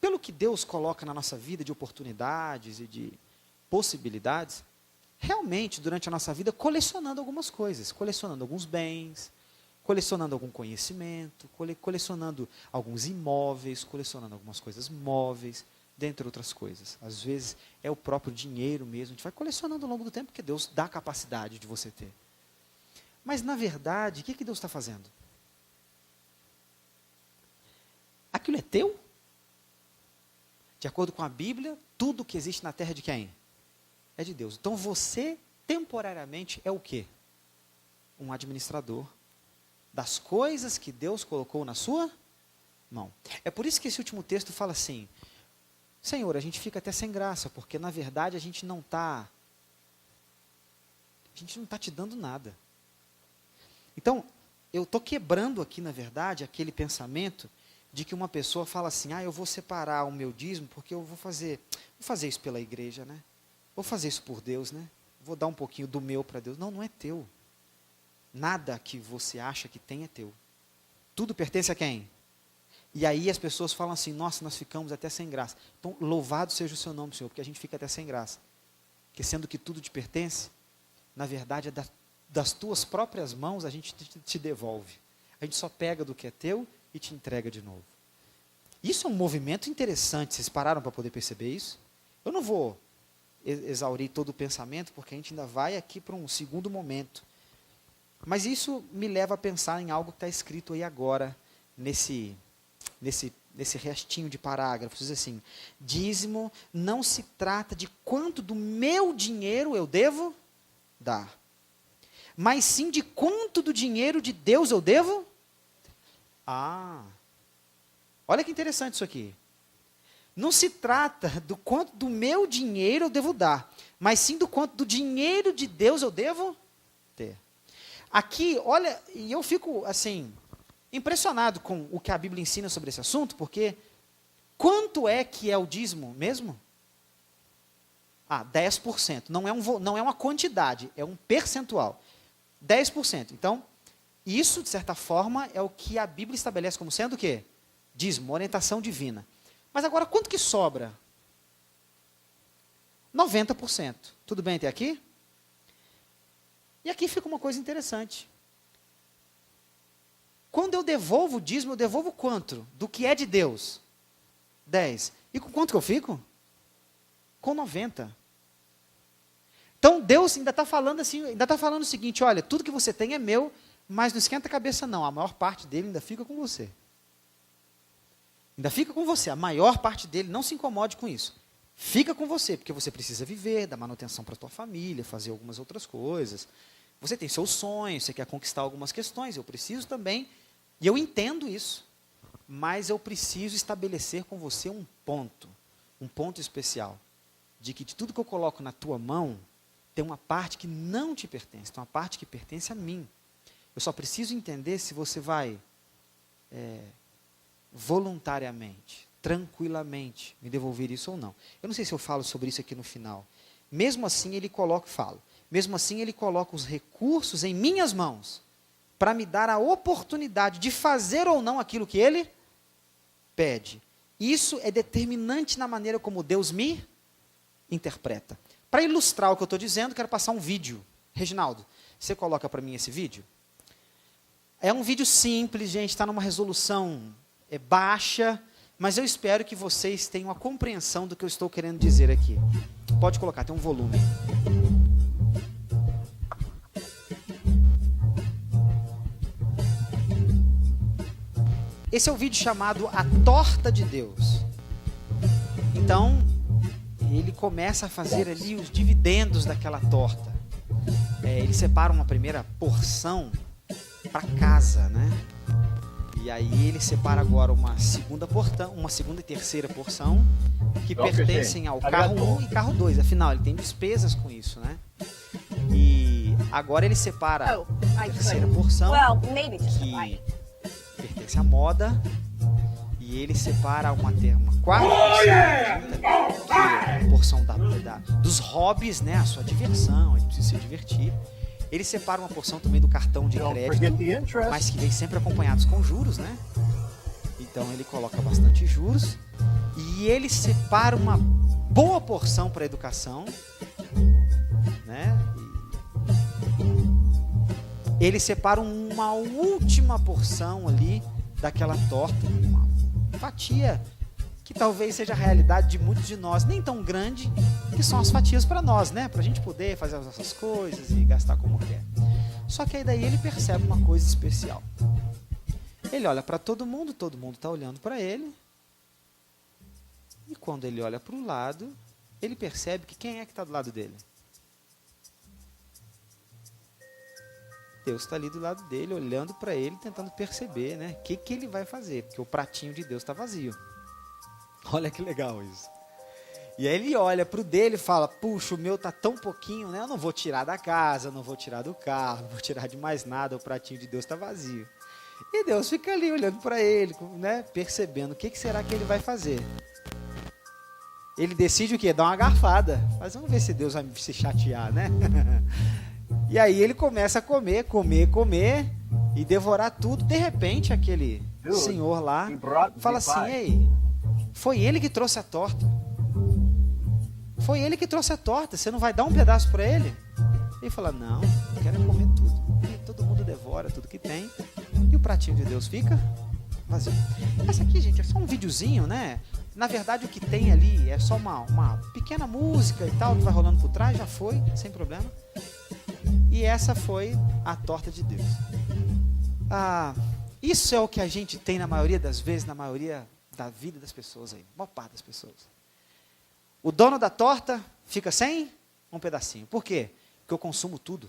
Speaker 1: pelo que Deus coloca na nossa vida de oportunidades e de possibilidades, realmente, durante a nossa vida, colecionando algumas coisas, colecionando alguns bens, colecionando algum conhecimento, colecionando alguns imóveis, colecionando algumas coisas móveis, dentre outras coisas. Às vezes, é o próprio dinheiro mesmo, a gente vai colecionando ao longo do tempo, porque Deus dá a capacidade de você ter. Mas, na verdade, o que Deus está fazendo? Aquilo é teu? De acordo com a Bíblia, tudo que existe na terra é de quem? É de Deus. Então você, temporariamente, é o quê? Um administrador das coisas que Deus colocou na sua mão. É por isso que esse último texto fala assim, Senhor, a gente fica até sem graça, porque na verdade a gente não está te dando nada. Então, eu estou quebrando aqui, na verdade, aquele pensamento de que uma pessoa fala assim, eu vou separar o meu dízimo porque eu vou fazer isso pela igreja, né? Vou fazer isso por Deus, né? Vou dar um pouquinho do meu para Deus. Não, não é teu. Nada que você acha que tem é teu. Tudo pertence a quem? E aí as pessoas falam assim, nossa, nós ficamos até sem graça. Então, louvado seja o seu nome, Senhor, porque a gente fica até sem graça. Porque sendo que tudo te pertence, na verdade, das tuas próprias mãos, a gente te devolve. A gente só pega do que é teu e te entrega de novo. Isso é um movimento interessante. Vocês pararam para poder perceber isso? Eu não vou exaurir todo o pensamento, porque a gente ainda vai aqui para um segundo momento. Mas isso me leva a pensar em algo que está escrito aí agora, nesse nesse restinho de parágrafos, diz assim: dízimo não se trata de quanto do meu dinheiro eu devo dar, mas sim de quanto do dinheiro de Deus eu devo. Olha que interessante isso aqui. Não se trata do quanto do meu dinheiro eu devo dar, mas sim do quanto do dinheiro de Deus eu devo ter. Aqui, olha, e eu fico assim impressionado com o que a Bíblia ensina sobre esse assunto, porque quanto é que é o dízimo mesmo? 10%. Não é uma quantidade, é um percentual. 10%. Então, isso, de certa forma, é o que a Bíblia estabelece como sendo o quê? Dízimo, orientação divina. Mas agora, quanto que sobra? 90%. Tudo bem até aqui? E aqui fica uma coisa interessante. Quando eu devolvo o dízimo, eu devolvo quanto? Do que é de Deus? 10. E com quanto que eu fico? Com 90. Então, Deus ainda está falando assim, ainda está falando o seguinte: olha, tudo que você tem é meu, mas não esquenta a cabeça não, a maior parte dele ainda fica com você. Ainda fica com você, a maior parte dele, não se incomode com isso. Fica com você, porque você precisa viver, dar manutenção para a tua família, fazer algumas outras coisas. Você tem seus sonhos, você quer conquistar algumas questões, eu preciso também, e eu entendo isso, mas eu preciso estabelecer com você um ponto especial, de que de tudo que eu coloco na tua mão, tem uma parte que não te pertence, tem uma parte que pertence a mim. Eu só preciso entender se você vai voluntariamente, tranquilamente, me devolver isso ou não. Eu não sei se eu falo sobre isso aqui no final. Mesmo assim, ele coloca os recursos em minhas mãos, para me dar a oportunidade de fazer ou não aquilo que ele pede. Isso é determinante na maneira como Deus me interpreta. Para ilustrar o que eu estou dizendo, quero passar um vídeo. Reginaldo, você coloca para mim esse vídeo? É um vídeo simples, gente, está numa resolução baixa, mas eu espero que vocês tenham a compreensão do que eu estou querendo dizer aqui. Pode colocar, tem um volume. Esse é o vídeo chamado A Torta de Deus. Então, ele começa a fazer ali os dividendos daquela torta. Ele separa uma primeira porção para casa, né? E aí ele separa agora uma segunda e terceira porção que pertencem ao carro 1 e carro 2. Afinal, ele tem despesas com isso, né? E agora ele separa a terceira porção que pertence à moda. E ele separa uma quarta porção, que é a porção dos hobbies, né? A sua diversão, ele precisa se divertir. Ele separa uma porção também do cartão de crédito, mas que vem sempre acompanhados com juros, né? Então ele coloca bastante juros. E ele separa uma boa porção para a educação, né? E ele separa uma última porção ali daquela torta, uma fatia que talvez seja a realidade de muitos de nós, nem tão grande, que são as fatias para nós, né? Para a gente poder fazer as nossas coisas e gastar como quer. Só que aí daí ele percebe uma coisa especial. Ele olha para todo mundo está olhando para ele, e quando ele olha para o lado, ele percebe que quem é que está do lado dele? Deus está ali do lado dele, olhando para ele, tentando perceber, né? O que ele vai fazer, porque o pratinho de Deus está vazio. Olha que legal isso. E aí ele olha para o dele e fala: puxa, o meu está tão pouquinho, né? Eu não vou tirar da casa, não vou tirar do carro, não vou tirar de mais nada, o pratinho de Deus está vazio. E Deus fica ali olhando para ele, né? Percebendo o que será que ele vai fazer. Ele decide o quê? Dar uma garfada. Mas vamos ver se Deus vai se chatear, né? E aí ele começa a comer e devorar tudo. De repente, aquele senhor lá fala assim: ei, foi ele que trouxe a torta. Foi ele que trouxe a torta. Você não vai dar um pedaço para ele? Ele fala: não, eu quero comer tudo. E todo mundo devora tudo que tem. E o pratinho de Deus fica vazio. Essa aqui, gente, é só um videozinho, né? Na verdade, o que tem ali é só uma pequena música e tal, que vai rolando por trás, já foi, sem problema. E essa foi a torta de Deus. Isso é o que a gente tem na maioria das vezes, na maioria da vida das pessoas aí, a maior parte das pessoas. O dono da torta fica sem um pedacinho. Por quê? Porque eu consumo tudo.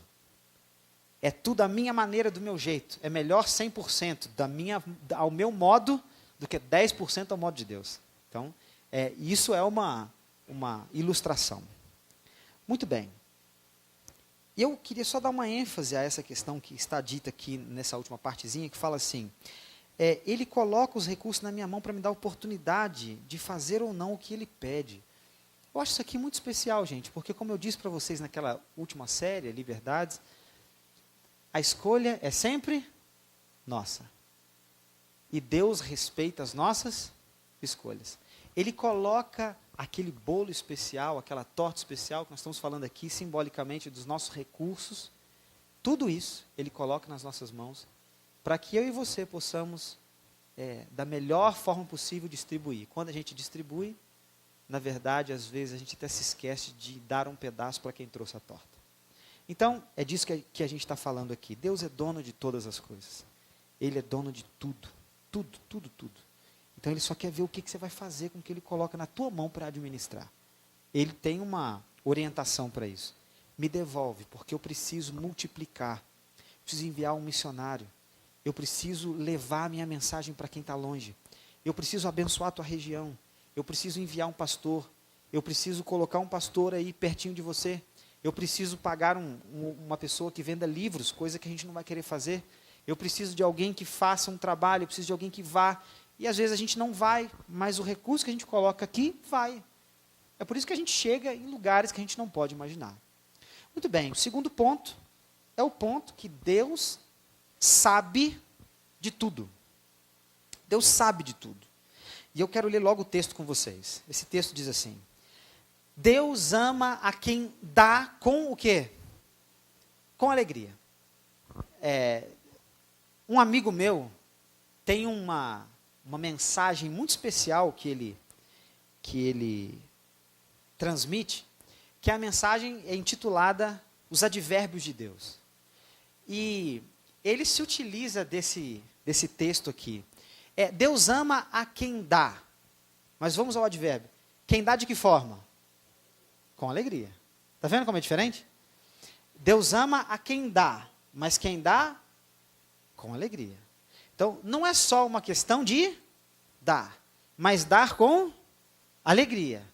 Speaker 1: É tudo a minha maneira, do meu jeito. É melhor 100% ao meu modo do que 10% ao modo de Deus. Então, isso é uma ilustração. Muito bem. Eu queria só dar uma ênfase a essa questão que está dita aqui nessa última partezinha, que fala assim, ele coloca os recursos na minha mão para me dar a oportunidade de fazer ou não o que ele pede. Eu acho isso aqui muito especial, gente, porque como eu disse para vocês naquela última série, Liberdades, a escolha é sempre nossa. E Deus respeita as nossas escolhas. Ele coloca aquele bolo especial, aquela torta especial que nós estamos falando aqui, simbolicamente dos nossos recursos, tudo isso Ele coloca nas nossas mãos, para que eu e você possamos, da melhor forma possível, distribuir. Quando a gente distribui, na verdade, às vezes a gente até se esquece de dar um pedaço para quem trouxe a torta. Então, é disso que a gente está falando aqui. Deus é dono de todas as coisas. Ele é dono de tudo. Tudo, tudo, tudo. Então, Ele só quer ver o que você vai fazer com o que Ele coloca na tua mão para administrar. Ele tem uma orientação para isso. Me devolve, porque eu preciso multiplicar. Preciso enviar um missionário. Eu preciso levar a minha mensagem para quem está longe. Eu preciso abençoar a tua região. Eu preciso enviar um pastor. Eu preciso colocar um pastor aí pertinho de você. Eu preciso pagar uma pessoa que venda livros, coisa que a gente não vai querer fazer. Eu preciso de alguém que faça um trabalho, eu preciso de alguém que vá. E às vezes a gente não vai, mas o recurso que a gente coloca aqui, vai. É por isso que a gente chega em lugares que a gente não pode imaginar. Muito bem, o segundo ponto é o ponto que Deus sabe de tudo. Deus sabe de tudo. E eu quero ler logo o texto com vocês. Esse texto diz assim: Deus ama a quem dá com o quê? Com alegria. Um amigo meu tem uma mensagem muito especial que ele transmite, que a mensagem é intitulada Os Advérbios de Deus. E ele se utiliza desse texto aqui. Deus ama a quem dá. Mas vamos ao advérbio. Quem dá de que forma? Com alegria. Está vendo como é diferente? Deus ama a quem dá, mas quem dá, com alegria. Então, não é só uma questão de dar, mas dar com alegria.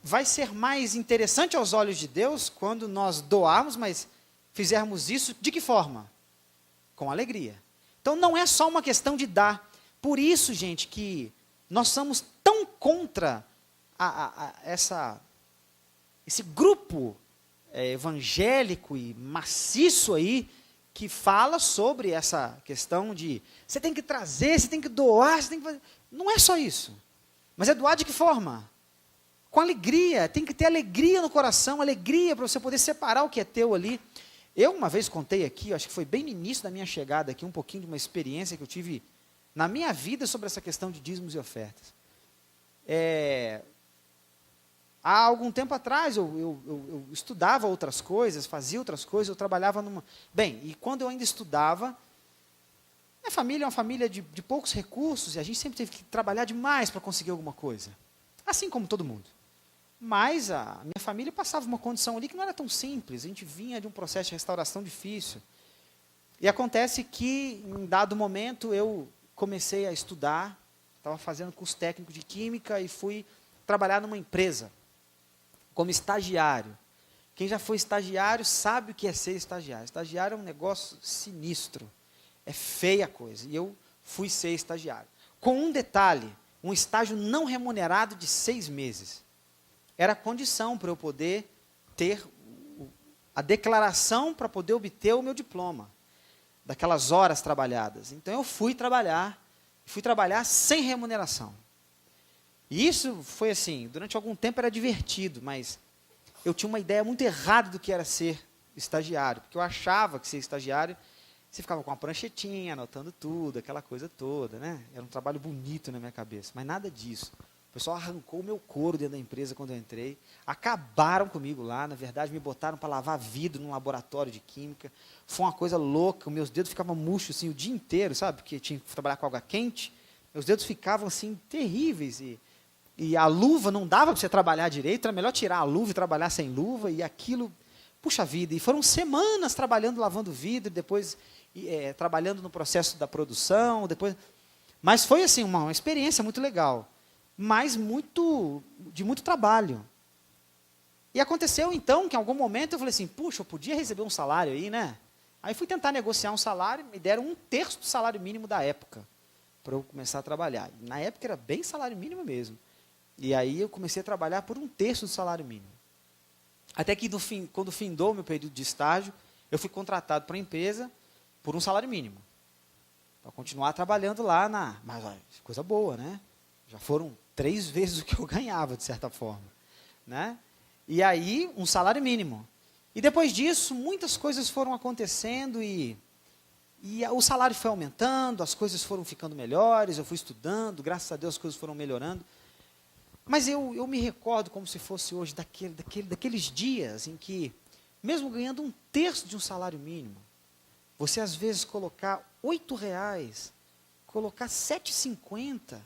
Speaker 1: Vai ser mais interessante aos olhos de Deus quando nós doarmos, mas fizermos isso de que forma? Com alegria. Então, não é só uma questão de dar. Por isso, gente, que nós somos tão contra esse grupo evangélico e maciço aí, que fala sobre essa questão de você tem que trazer, você tem que doar, você tem que fazer. Não é só isso. Mas é doar de que forma? Com alegria. Tem que ter alegria no coração, alegria para você poder separar o que é teu ali. Eu uma vez contei aqui, acho que foi bem no início da minha chegada aqui, um pouquinho de uma experiência que eu tive na minha vida sobre essa questão de dízimos e ofertas. Há algum tempo atrás, eu estudava outras coisas, fazia outras coisas, eu trabalhava numa... Bem, e quando eu ainda estudava, minha família é uma família de poucos recursos, e a gente sempre teve que trabalhar demais para conseguir alguma coisa. Assim como todo mundo. Mas a minha família passava uma condição ali que não era tão simples, a gente vinha de um processo de restauração difícil. E acontece que, em dado momento, eu comecei a estudar, estava fazendo curso técnico de química e fui trabalhar numa empresa, como estagiário. Quem já foi estagiário sabe o que é ser estagiário. Estagiário é um negócio sinistro. É feia a coisa. E eu fui ser estagiário. Com um detalhe, um estágio não remunerado de 6 meses. Era a condição para eu poder ter a declaração para poder obter o meu diploma. Daquelas horas trabalhadas. Então eu fui trabalhar sem remuneração. E isso foi assim, durante algum tempo era divertido, mas eu tinha uma ideia muito errada do que era ser estagiário, porque eu achava que ser estagiário, você ficava com uma pranchetinha, anotando tudo, aquela coisa toda, né? Era um trabalho bonito na minha cabeça, mas nada disso. O pessoal arrancou o meu couro dentro da empresa quando eu entrei. Acabaram comigo lá. Na verdade, me botaram para lavar vidro num laboratório de química. Foi uma coisa louca. Meus dedos ficavam murchos assim, o dia inteiro, sabe? Porque tinha que trabalhar com água quente. Meus dedos ficavam assim, terríveis. E a luva não dava para você trabalhar direito. Era melhor tirar a luva e trabalhar sem luva. E aquilo, puxa vida. E foram semanas trabalhando, lavando vidro. Depois trabalhando no processo da produção. Mas foi assim, uma experiência muito legal. Mas de muito trabalho. E aconteceu então que em algum momento eu falei assim, puxa, eu podia receber um salário aí, né? Aí fui tentar negociar um salário, me deram 1/3 do salário mínimo da época, para eu começar a trabalhar. Na época era bem salário mínimo mesmo. E aí eu comecei a trabalhar por 1/3 do salário mínimo. Até que quando findou o meu período de estágio, eu fui contratado para a empresa por um salário mínimo. Para continuar trabalhando lá Mas olha, coisa boa, né? Já foram 3 vezes o que eu ganhava, de certa forma. Né? E aí, um salário mínimo. E depois disso, muitas coisas foram acontecendo e o salário foi aumentando, as coisas foram ficando melhores, eu fui estudando, graças a Deus as coisas foram melhorando. Mas eu me recordo como se fosse hoje daqueles dias em que, mesmo ganhando 1/3 de um salário mínimo, você às vezes colocar R$8, colocar R$7,50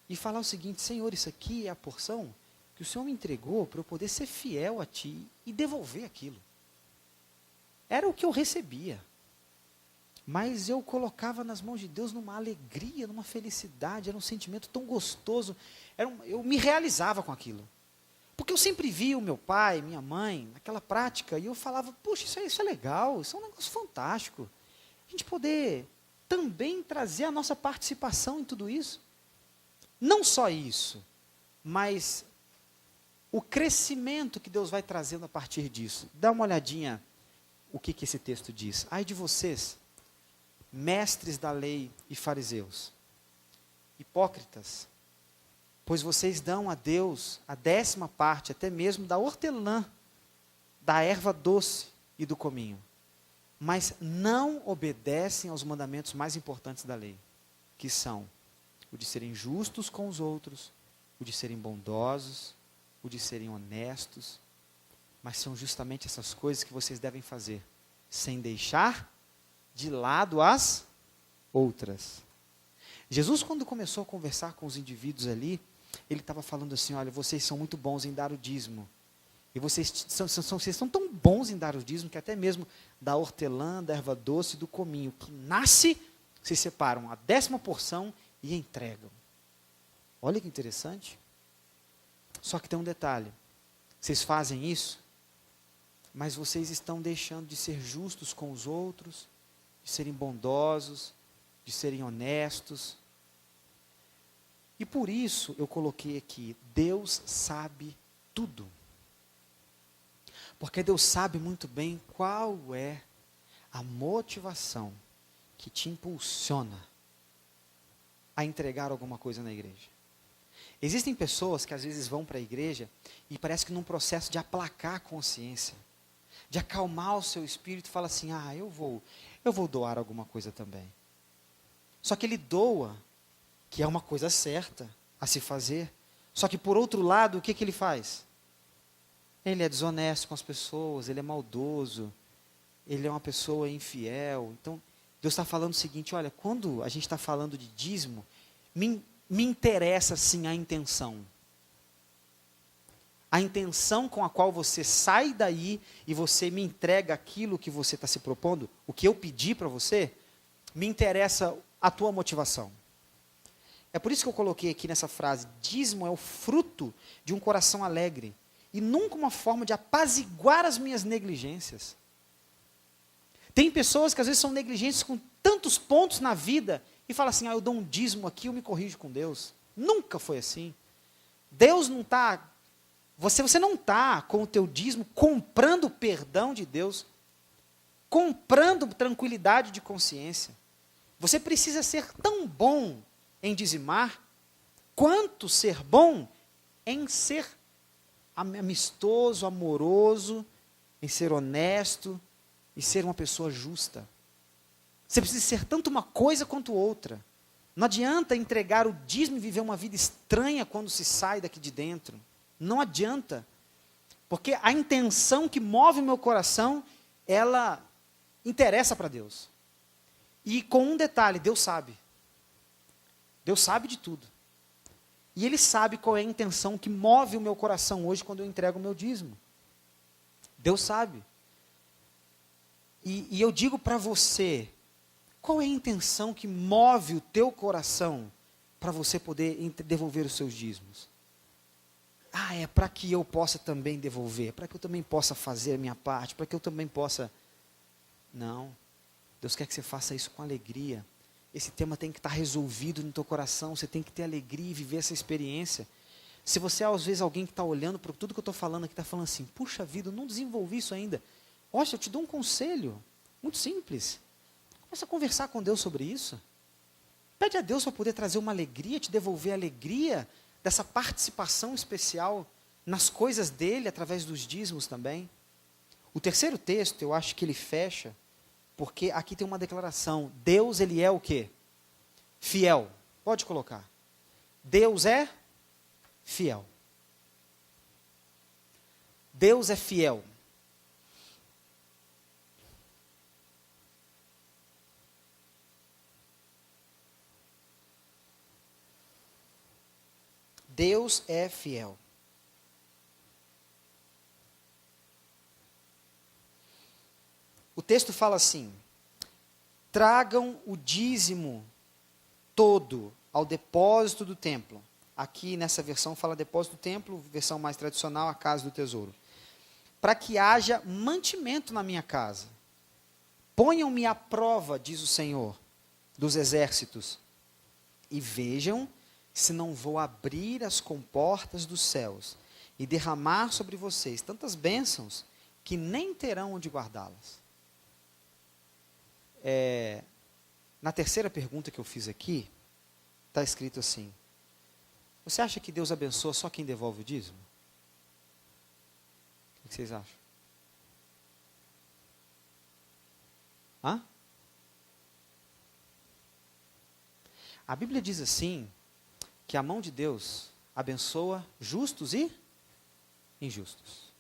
Speaker 1: e falar o seguinte, Senhor, isso aqui é a porção que o Senhor me entregou para eu poder ser fiel a Ti e devolver aquilo. Era o que eu recebia. Mas eu colocava nas mãos de Deus numa alegria, numa felicidade, era um sentimento tão gostoso. Eu me realizava com aquilo. Porque eu sempre via o meu pai, minha mãe, naquela prática, e eu falava, puxa, isso é legal, isso é um negócio fantástico. A gente poder também trazer a nossa participação em tudo isso. Não só isso, mas o crescimento que Deus vai trazendo a partir disso. Dá uma olhadinha o que esse texto diz. Ai de vocês, mestres da lei e fariseus, hipócritas, pois vocês dão a Deus a 10ª parte, até mesmo da hortelã, da erva doce e do cominho, mas não obedecem aos mandamentos mais importantes da lei, que são o de serem justos com os outros, o de serem bondosos, o de serem honestos, mas são justamente essas coisas que vocês devem fazer, sem deixar de lado as outras. Jesus, quando começou a conversar com os indivíduos ali, ele estava falando assim, olha, vocês são muito bons em dar o dízimo, e vocês são tão bons em dar o dízimo, que até mesmo da hortelã, da erva doce e do cominho, que nasce, se separam a 10ª porção e entregam. Olha que interessante. Só que tem um detalhe. Vocês fazem isso, mas vocês estão deixando de ser justos com os outros, de serem bondosos, de serem honestos. E por isso eu coloquei aqui, Deus sabe tudo. Porque Deus sabe muito bem qual é a motivação que te impulsiona a entregar alguma coisa na igreja. Existem pessoas que às vezes vão para a igreja e parece que num processo de aplacar a consciência, de acalmar o seu espírito, fala assim, eu vou doar alguma coisa também. Só que ele doa, que é uma coisa certa a se fazer, só que por outro lado, o que ele faz? Ele é desonesto com as pessoas, ele é maldoso, ele é uma pessoa infiel. Então, Deus está falando o seguinte, olha, quando a gente está falando de dízimo, me interessa sim a intenção. A intenção com a qual você sai daí e você me entrega aquilo que você está se propondo, o que eu pedi para você, me interessa a tua motivação. É por isso que eu coloquei aqui nessa frase, dízimo é o fruto de um coração alegre, e nunca uma forma de apaziguar as minhas negligências. Tem pessoas que às vezes são negligentes com tantos pontos na vida, e fala assim, eu dou um dízimo aqui, eu me corrijo com Deus. Nunca foi assim. Deus não está, você não está com o teu dízimo comprando o perdão de Deus, comprando tranquilidade de consciência. Você precisa ser tão bom em dizimar, quanto ser bom em ser amistoso, amoroso, em ser honesto, e ser uma pessoa justa. Você precisa ser tanto uma coisa quanto outra. Não adianta entregar o dízimo e viver uma vida estranha quando se sai daqui de dentro. Não adianta. Porque a intenção que move o meu coração, ela interessa para Deus. E com um detalhe, Deus sabe. Deus sabe de tudo. E Ele sabe qual é a intenção que move o meu coração hoje quando eu entrego o meu dízimo. Deus sabe. E eu digo para você, qual é a intenção que move o teu coração para você poder devolver os seus dízimos? Ah, é para que eu possa também devolver, para que eu também possa fazer a minha parte, para que eu também possa... Não, Deus quer que você faça isso com alegria. Esse tema tem que estar resolvido no teu coração, você tem que ter alegria e viver essa experiência. Se você, às vezes, alguém que está olhando para tudo que eu estou falando aqui, está falando assim, puxa vida, eu não desenvolvi isso ainda. Olha, eu te dou um conselho, muito simples. Começa a conversar com Deus sobre isso. Pede a Deus para poder trazer uma alegria, te devolver a alegria dessa participação especial nas coisas dele, através dos dízimos também. O terceiro texto, eu acho que ele fecha, porque aqui tem uma declaração. Deus, ele é o quê? Fiel. Pode colocar. Deus é fiel. Deus é fiel. Deus é fiel. O texto fala assim: tragam o dízimo todo ao depósito do templo. Aqui nessa versão fala depósito do templo, versão mais tradicional, a casa do tesouro. Para que haja mantimento na minha casa. Ponham-me à prova, diz o Senhor dos exércitos, e vejam se não vou abrir as comportas dos céus e derramar sobre vocês tantas bênçãos que nem terão onde guardá-las. Na terceira pergunta que eu fiz aqui, está escrito assim: você acha que Deus abençoa só quem devolve o dízimo? O que vocês acham? Hã? A Bíblia diz assim, que a mão de Deus abençoa justos e injustos.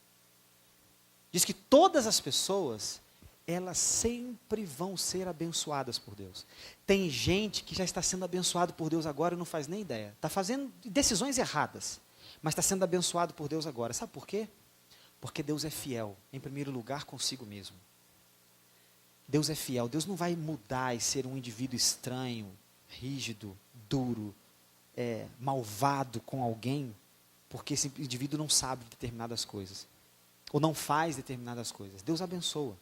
Speaker 1: Diz que todas as pessoas, elas sempre vão ser abençoadas por Deus. Tem gente que já está sendo abençoado por Deus agora e não faz nem ideia. Está fazendo decisões erradas, mas está sendo abençoado por Deus agora. Sabe por quê? Porque Deus é fiel, em primeiro lugar, consigo mesmo. Deus é fiel. Deus não vai mudar e ser um indivíduo estranho, rígido, duro, malvado com alguém, porque esse indivíduo não sabe determinadas coisas, ou não faz determinadas coisas. Deus abençoa.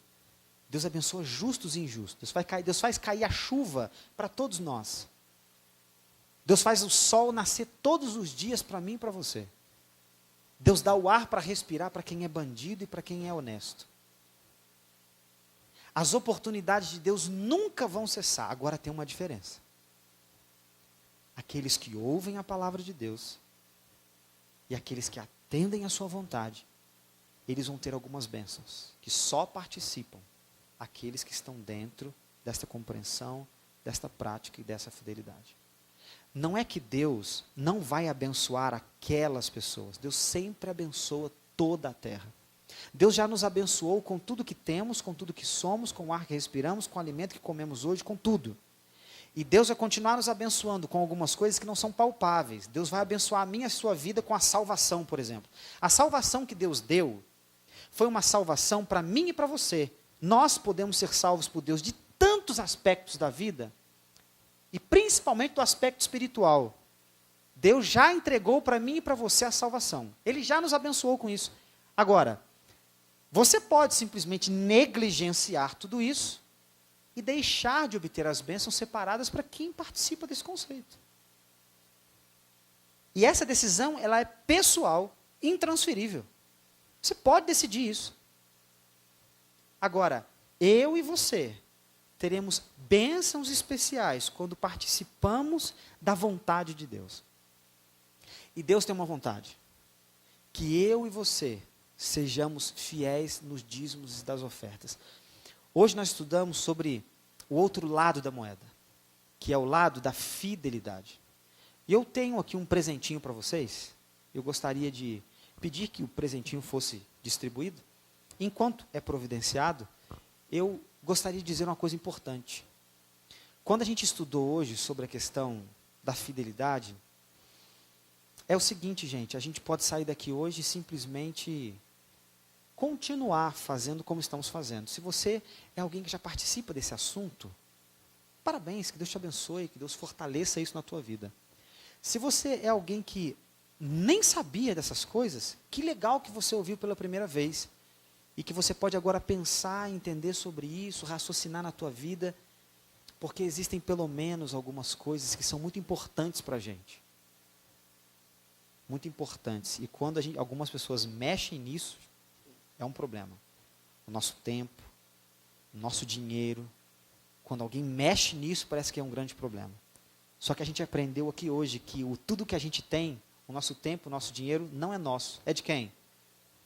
Speaker 1: Deus abençoa justos e injustos. Deus faz cair a chuva para todos nós. Deus faz o sol nascer todos os dias para mim e para você. Deus dá o ar para respirar para quem é bandido e para quem é honesto. As oportunidades de Deus nunca vão cessar. Agora tem uma diferença. Aqueles que ouvem a palavra de Deus e aqueles que atendem à sua vontade, eles vão ter algumas bênçãos, que só participam aqueles que estão dentro desta compreensão, desta prática e dessa fidelidade. Não é que Deus não vai abençoar aquelas pessoas, Deus sempre abençoa toda a terra. Deus já nos abençoou com tudo que temos, com tudo que somos, com o ar que respiramos, com o alimento que comemos hoje, com tudo. E Deus vai continuar nos abençoando com algumas coisas que não são palpáveis. Deus vai abençoar a minha e a sua vida com a salvação, por exemplo. A salvação que Deus deu foi uma salvação para mim e para você. Nós podemos ser salvos por Deus de tantos aspectos da vida, e principalmente do aspecto espiritual. Deus já entregou para mim e para você a salvação. Ele já nos abençoou com isso. Agora, você pode simplesmente negligenciar tudo isso e deixar de obter as bênçãos separadas para quem participa desse conceito. E essa decisão, ela é pessoal, intransferível. Você pode decidir isso. Agora, eu e você teremos bênçãos especiais quando participamos da vontade de Deus. E Deus tem uma vontade: que eu e você sejamos fiéis nos dízimos e das ofertas. Hoje nós estudamos sobre o outro lado da moeda. que é o lado da fidelidade. E eu tenho aqui um presentinho para vocês. Eu gostaria de pedir que o presentinho fosse distribuído. Enquanto é providenciado, eu gostaria de dizer uma coisa importante. Quando a gente estudou hoje sobre a questão da fidelidade, é o seguinte, gente, a gente pode sair daqui hoje e simplesmente continuar fazendo como estamos fazendo. Se você é alguém que já participa desse assunto, parabéns, que Deus te abençoe, que Deus fortaleça isso na tua vida. Se você é alguém que nem sabia dessas coisas, que legal que você ouviu pela primeira vez e que você pode agora pensar, entender sobre isso, raciocinar na tua vida, porque existem pelo menos algumas coisas que são muito importantes para a gente. Muito importantes. E quando algumas pessoas mexem nisso, é um problema. O nosso tempo, o nosso dinheiro, quando alguém mexe nisso, parece que é um grande problema. Só que a gente aprendeu aqui hoje que tudo que a gente tem, o nosso tempo, o nosso dinheiro, não é nosso. É de quem?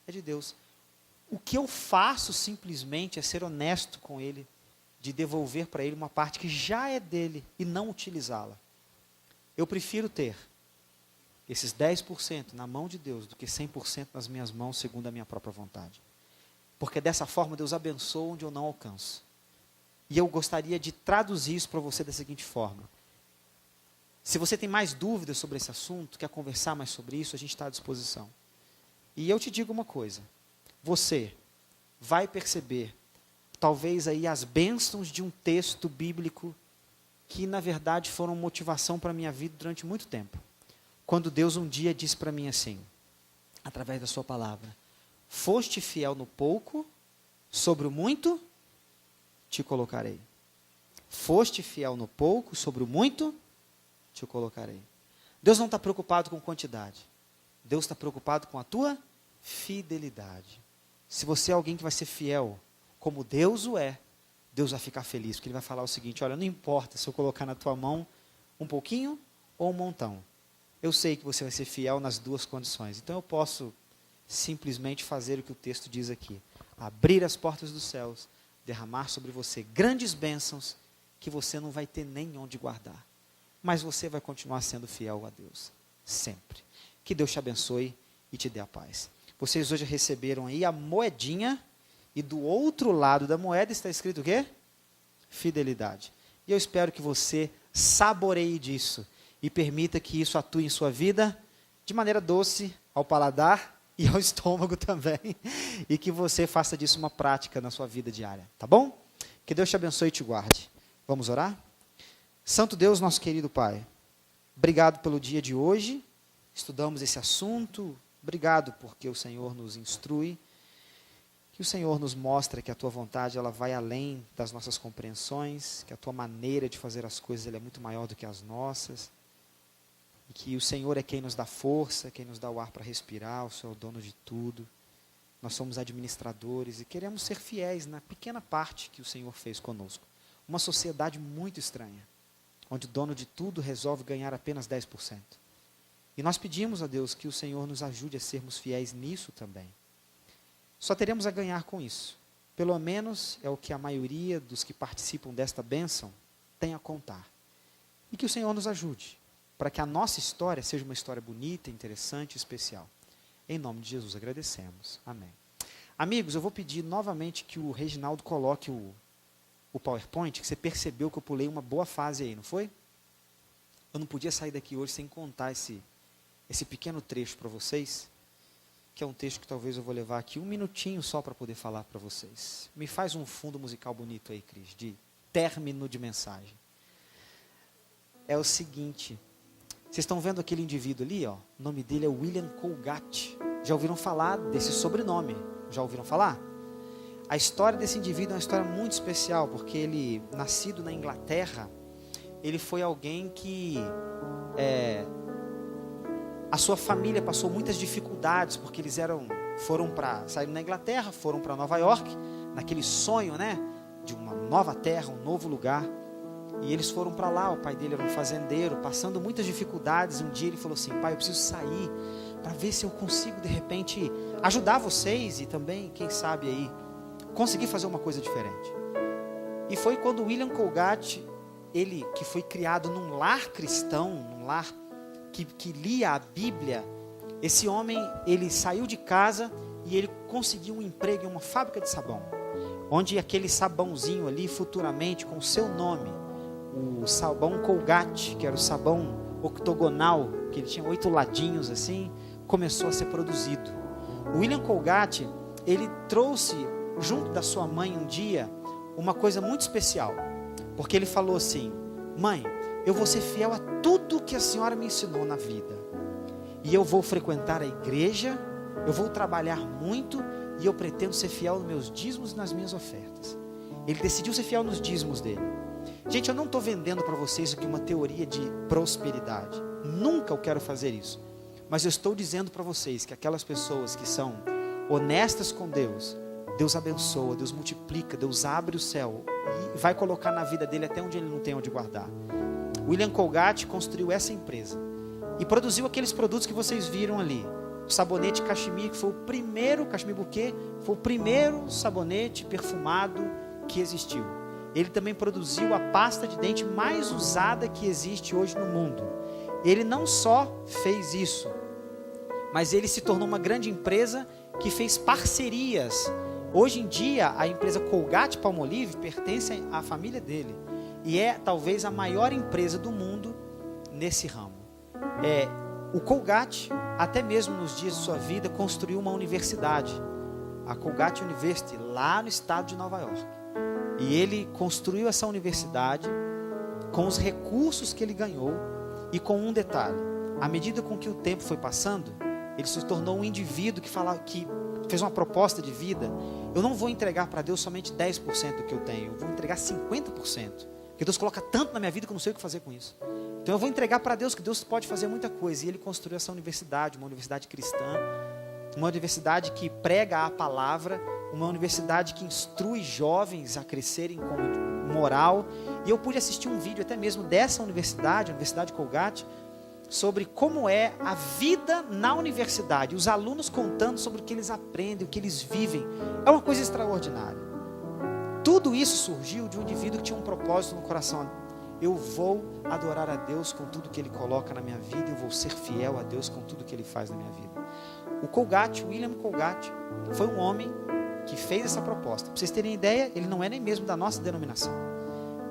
Speaker 1: É de Deus. O que eu faço simplesmente é ser honesto com Ele, de devolver para Ele uma parte que já é dele e não utilizá-la. Eu prefiro ter esses 10% na mão de Deus do que 100% nas minhas mãos, segundo a minha própria vontade. Porque dessa forma Deus abençoa onde eu não alcanço. E eu gostaria de traduzir isso para você da seguinte forma. Se você tem mais dúvidas sobre esse assunto, quer conversar mais sobre isso, a gente está à disposição. E eu te digo uma coisa. Você vai perceber, talvez aí, as bênçãos de um texto bíblico que, na verdade, foram motivação para a minha vida durante muito tempo. Quando Deus um dia disse para mim assim, através da sua palavra, foste fiel no pouco, sobre o muito te colocarei. Foste fiel no pouco, sobre o muito te colocarei. Deus não está preocupado com quantidade. Deus está preocupado com a tua fidelidade. Se você é alguém que vai ser fiel, como Deus o é, Deus vai ficar feliz, porque Ele vai falar o seguinte, olha, não importa se eu colocar na tua mão um pouquinho ou um montão. Eu sei que você vai ser fiel nas duas condições. Então eu posso simplesmente fazer o que o texto diz aqui. Abrir as portas dos céus, derramar sobre você grandes bênçãos que você não vai ter nem onde guardar. Mas você vai continuar sendo fiel a Deus, sempre. Que Deus te abençoe e te dê a paz. Vocês hoje receberam aí a moedinha e do outro lado da moeda está escrito o quê? Fidelidade. E eu espero que você saboreie disso e permita que isso atue em sua vida de maneira doce ao paladar e ao estômago também. E que você faça disso uma prática na sua vida diária, tá bom? Que Deus te abençoe e te guarde. Vamos orar? Santo Deus, nosso querido Pai, obrigado pelo dia de hoje, estudamos esse assunto, obrigado porque o Senhor nos instrui, que o Senhor nos mostra que a Tua vontade ela vai além das nossas compreensões, que a Tua maneira de fazer as coisas ela é muito maior do que as nossas, e que o Senhor é quem nos dá força, quem nos dá o ar para respirar, o Senhor é o dono de tudo, nós somos administradores e queremos ser fiéis na pequena parte que o Senhor fez conosco. Uma sociedade muito estranha, onde o dono de tudo resolve ganhar apenas 10%. E nós pedimos a Deus que o Senhor nos ajude a sermos fiéis nisso também. Só teremos a ganhar com isso. Pelo menos é o que a maioria dos que participam desta bênção tem a contar. E que o Senhor nos ajude, para que a nossa história seja uma história bonita, interessante e especial. Em nome de Jesus agradecemos. Amém. Amigos, eu vou pedir novamente que o Reginaldo coloque o PowerPoint, que você percebeu que eu pulei uma boa fase aí, não foi? Eu não podia sair daqui hoje sem contar esse pequeno trecho para vocês, que é um texto que talvez eu vou levar aqui um minutinho só para poder falar para vocês. Me faz um fundo musical bonito aí, Cris, de término de mensagem. É o seguinte, vocês estão vendo aquele indivíduo ali, ó, o nome dele é William Colgate. Já ouviram falar desse sobrenome? Já ouviram falar? A história desse indivíduo é uma história muito especial, porque ele, nascido na Inglaterra, ele foi alguém que a sua família passou muitas dificuldades, porque eles saíram da Inglaterra, foram para Nova York, naquele sonho, né, de uma nova terra, um novo lugar, e eles foram para lá, o pai dele era um fazendeiro, passando muitas dificuldades. Um dia ele falou assim, pai, eu preciso sair, para ver se eu consigo, de repente, ajudar vocês, e também, quem sabe aí, conseguir fazer uma coisa diferente. E foi quando William Colgate ele que foi criado num lar cristão, num lar que lia a Bíblia, esse homem, ele saiu de casa e ele conseguiu um emprego em uma fábrica de sabão, onde aquele sabãozinho ali, futuramente, com o seu nome, o sabão Colgate, que era o sabão octogonal, que ele tinha 8 ladinhos assim, começou a ser produzido. O William Colgate, ele trouxe junto da sua mãe um dia uma coisa muito especial, porque ele falou assim: mãe, eu vou ser fiel a tudo que a senhora me ensinou na vida, e eu vou frequentar a igreja, eu vou trabalhar muito, e eu pretendo ser fiel nos meus dízimos e nas minhas ofertas. Ele decidiu ser fiel nos dízimos dele. Gente, eu não estou vendendo para vocês aqui uma teoria de prosperidade, nunca eu quero fazer isso, mas eu estou dizendo para vocês que aquelas pessoas que são honestas com Deus, Deus abençoa, Deus multiplica, Deus abre o céu e vai colocar na vida dele até onde ele não tem onde guardar. William Colgate construiu essa empresa e produziu aqueles produtos que vocês viram ali. O sabonete Cachemire, que foi o primeiro, Cachemire Bouquet, foi o primeiro sabonete perfumado que existiu. Ele também produziu a pasta de dente mais usada que existe hoje no mundo. Ele não só fez isso, mas ele se tornou uma grande empresa que fez parcerias. Hoje em dia, a empresa Colgate-Palmolive pertence à família dele e é talvez a maior empresa do mundo nesse ramo. O Colgate, até mesmo nos dias de sua vida, construiu uma universidade, a Colgate University, lá no estado de Nova York. E ele construiu essa universidade com os recursos que ele ganhou e com um detalhe: à medida com que o tempo foi passando, ele se tornou um indivíduo que fez uma proposta de vida: eu não vou entregar para Deus somente 10% do que eu tenho, eu vou entregar 50%, porque Deus coloca tanto na minha vida que eu não sei o que fazer com isso. Então eu vou entregar para Deus, que Deus pode fazer muita coisa. E ele construiu essa universidade, uma universidade cristã, uma universidade que prega a palavra, uma universidade que instrui jovens a crescerem com moral. E eu pude assistir um vídeo até mesmo dessa universidade, a Universidade Colgate, sobre como é a vida na universidade, os alunos contando sobre o que eles aprendem, o que eles vivem. É uma coisa extraordinária. Tudo isso surgiu de um indivíduo que tinha um propósito no coração. Eu vou adorar a Deus com tudo que Ele coloca na minha vida, eu vou ser fiel a Deus com tudo que Ele faz na minha vida. O Colgate, William Colgate, foi um homem que fez essa proposta. Para vocês terem ideia, ele não é nem mesmo da nossa denominação,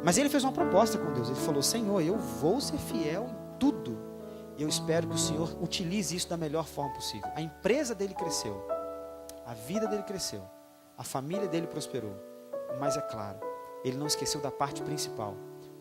Speaker 1: mas ele fez uma proposta com Deus. Ele falou: Senhor, eu vou ser fiel em tudo, e eu espero que o Senhor utilize isso da melhor forma possível. A empresa dele cresceu, a vida dele cresceu, a família dele prosperou, mas é claro, ele não esqueceu da parte principal.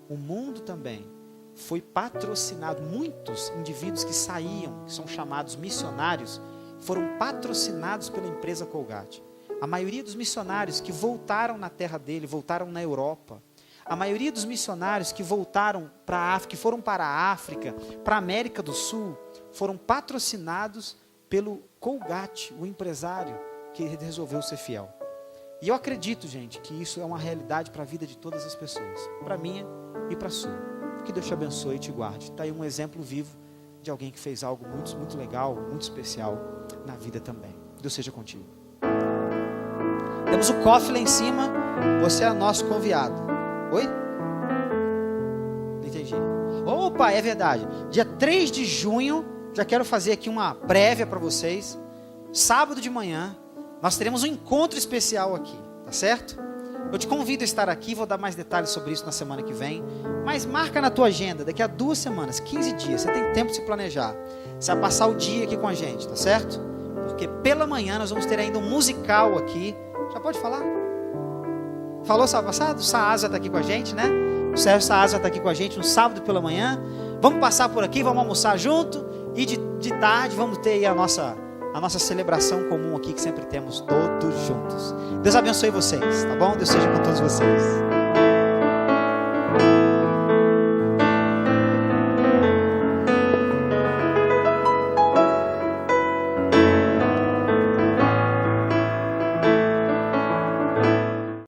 Speaker 1: O mundo também foi patrocinado. Muitos indivíduos que saíam, que são chamados missionários, foram patrocinados pela empresa Colgate. A maioria dos missionários que voltaram na terra dele, voltaram na Europa. A maioria dos missionários que voltaram para a África, que foram para a África, para a América do Sul, foram patrocinados pelo Colgate, o empresário que resolveu ser fiel. E eu acredito, gente, que isso é uma realidade para a vida de todas as pessoas, para a minha e para a sua. Que Deus te abençoe e te guarde. Está aí um exemplo vivo de alguém que fez algo muito, muito legal, muito especial na vida também. Deus seja contigo. Temos o coffee lá em cima, você é nosso convidado. Oi? Não entendi. Opa, é verdade. Dia 3 de junho, já quero fazer aqui uma prévia para vocês. Sábado de manhã, nós teremos um encontro especial aqui, tá certo? Eu te convido a estar aqui, vou dar mais detalhes sobre isso na semana que vem, mas marca na tua agenda, daqui a 2 semanas, 15 dias, você tem tempo de se planejar. Você vai passar o dia aqui com a gente, tá certo? Porque pela manhã nós vamos ter ainda um musical aqui. Já pode falar? Falou sábado passado? O Saasa está aqui com a gente, né? O Sérgio Saasa está aqui com a gente no sábado pela manhã. Vamos passar por aqui, vamos almoçar junto, e de tarde vamos ter aí a nossa celebração comum aqui, que sempre temos todos juntos. Deus abençoe vocês, tá bom? Deus seja com todos vocês.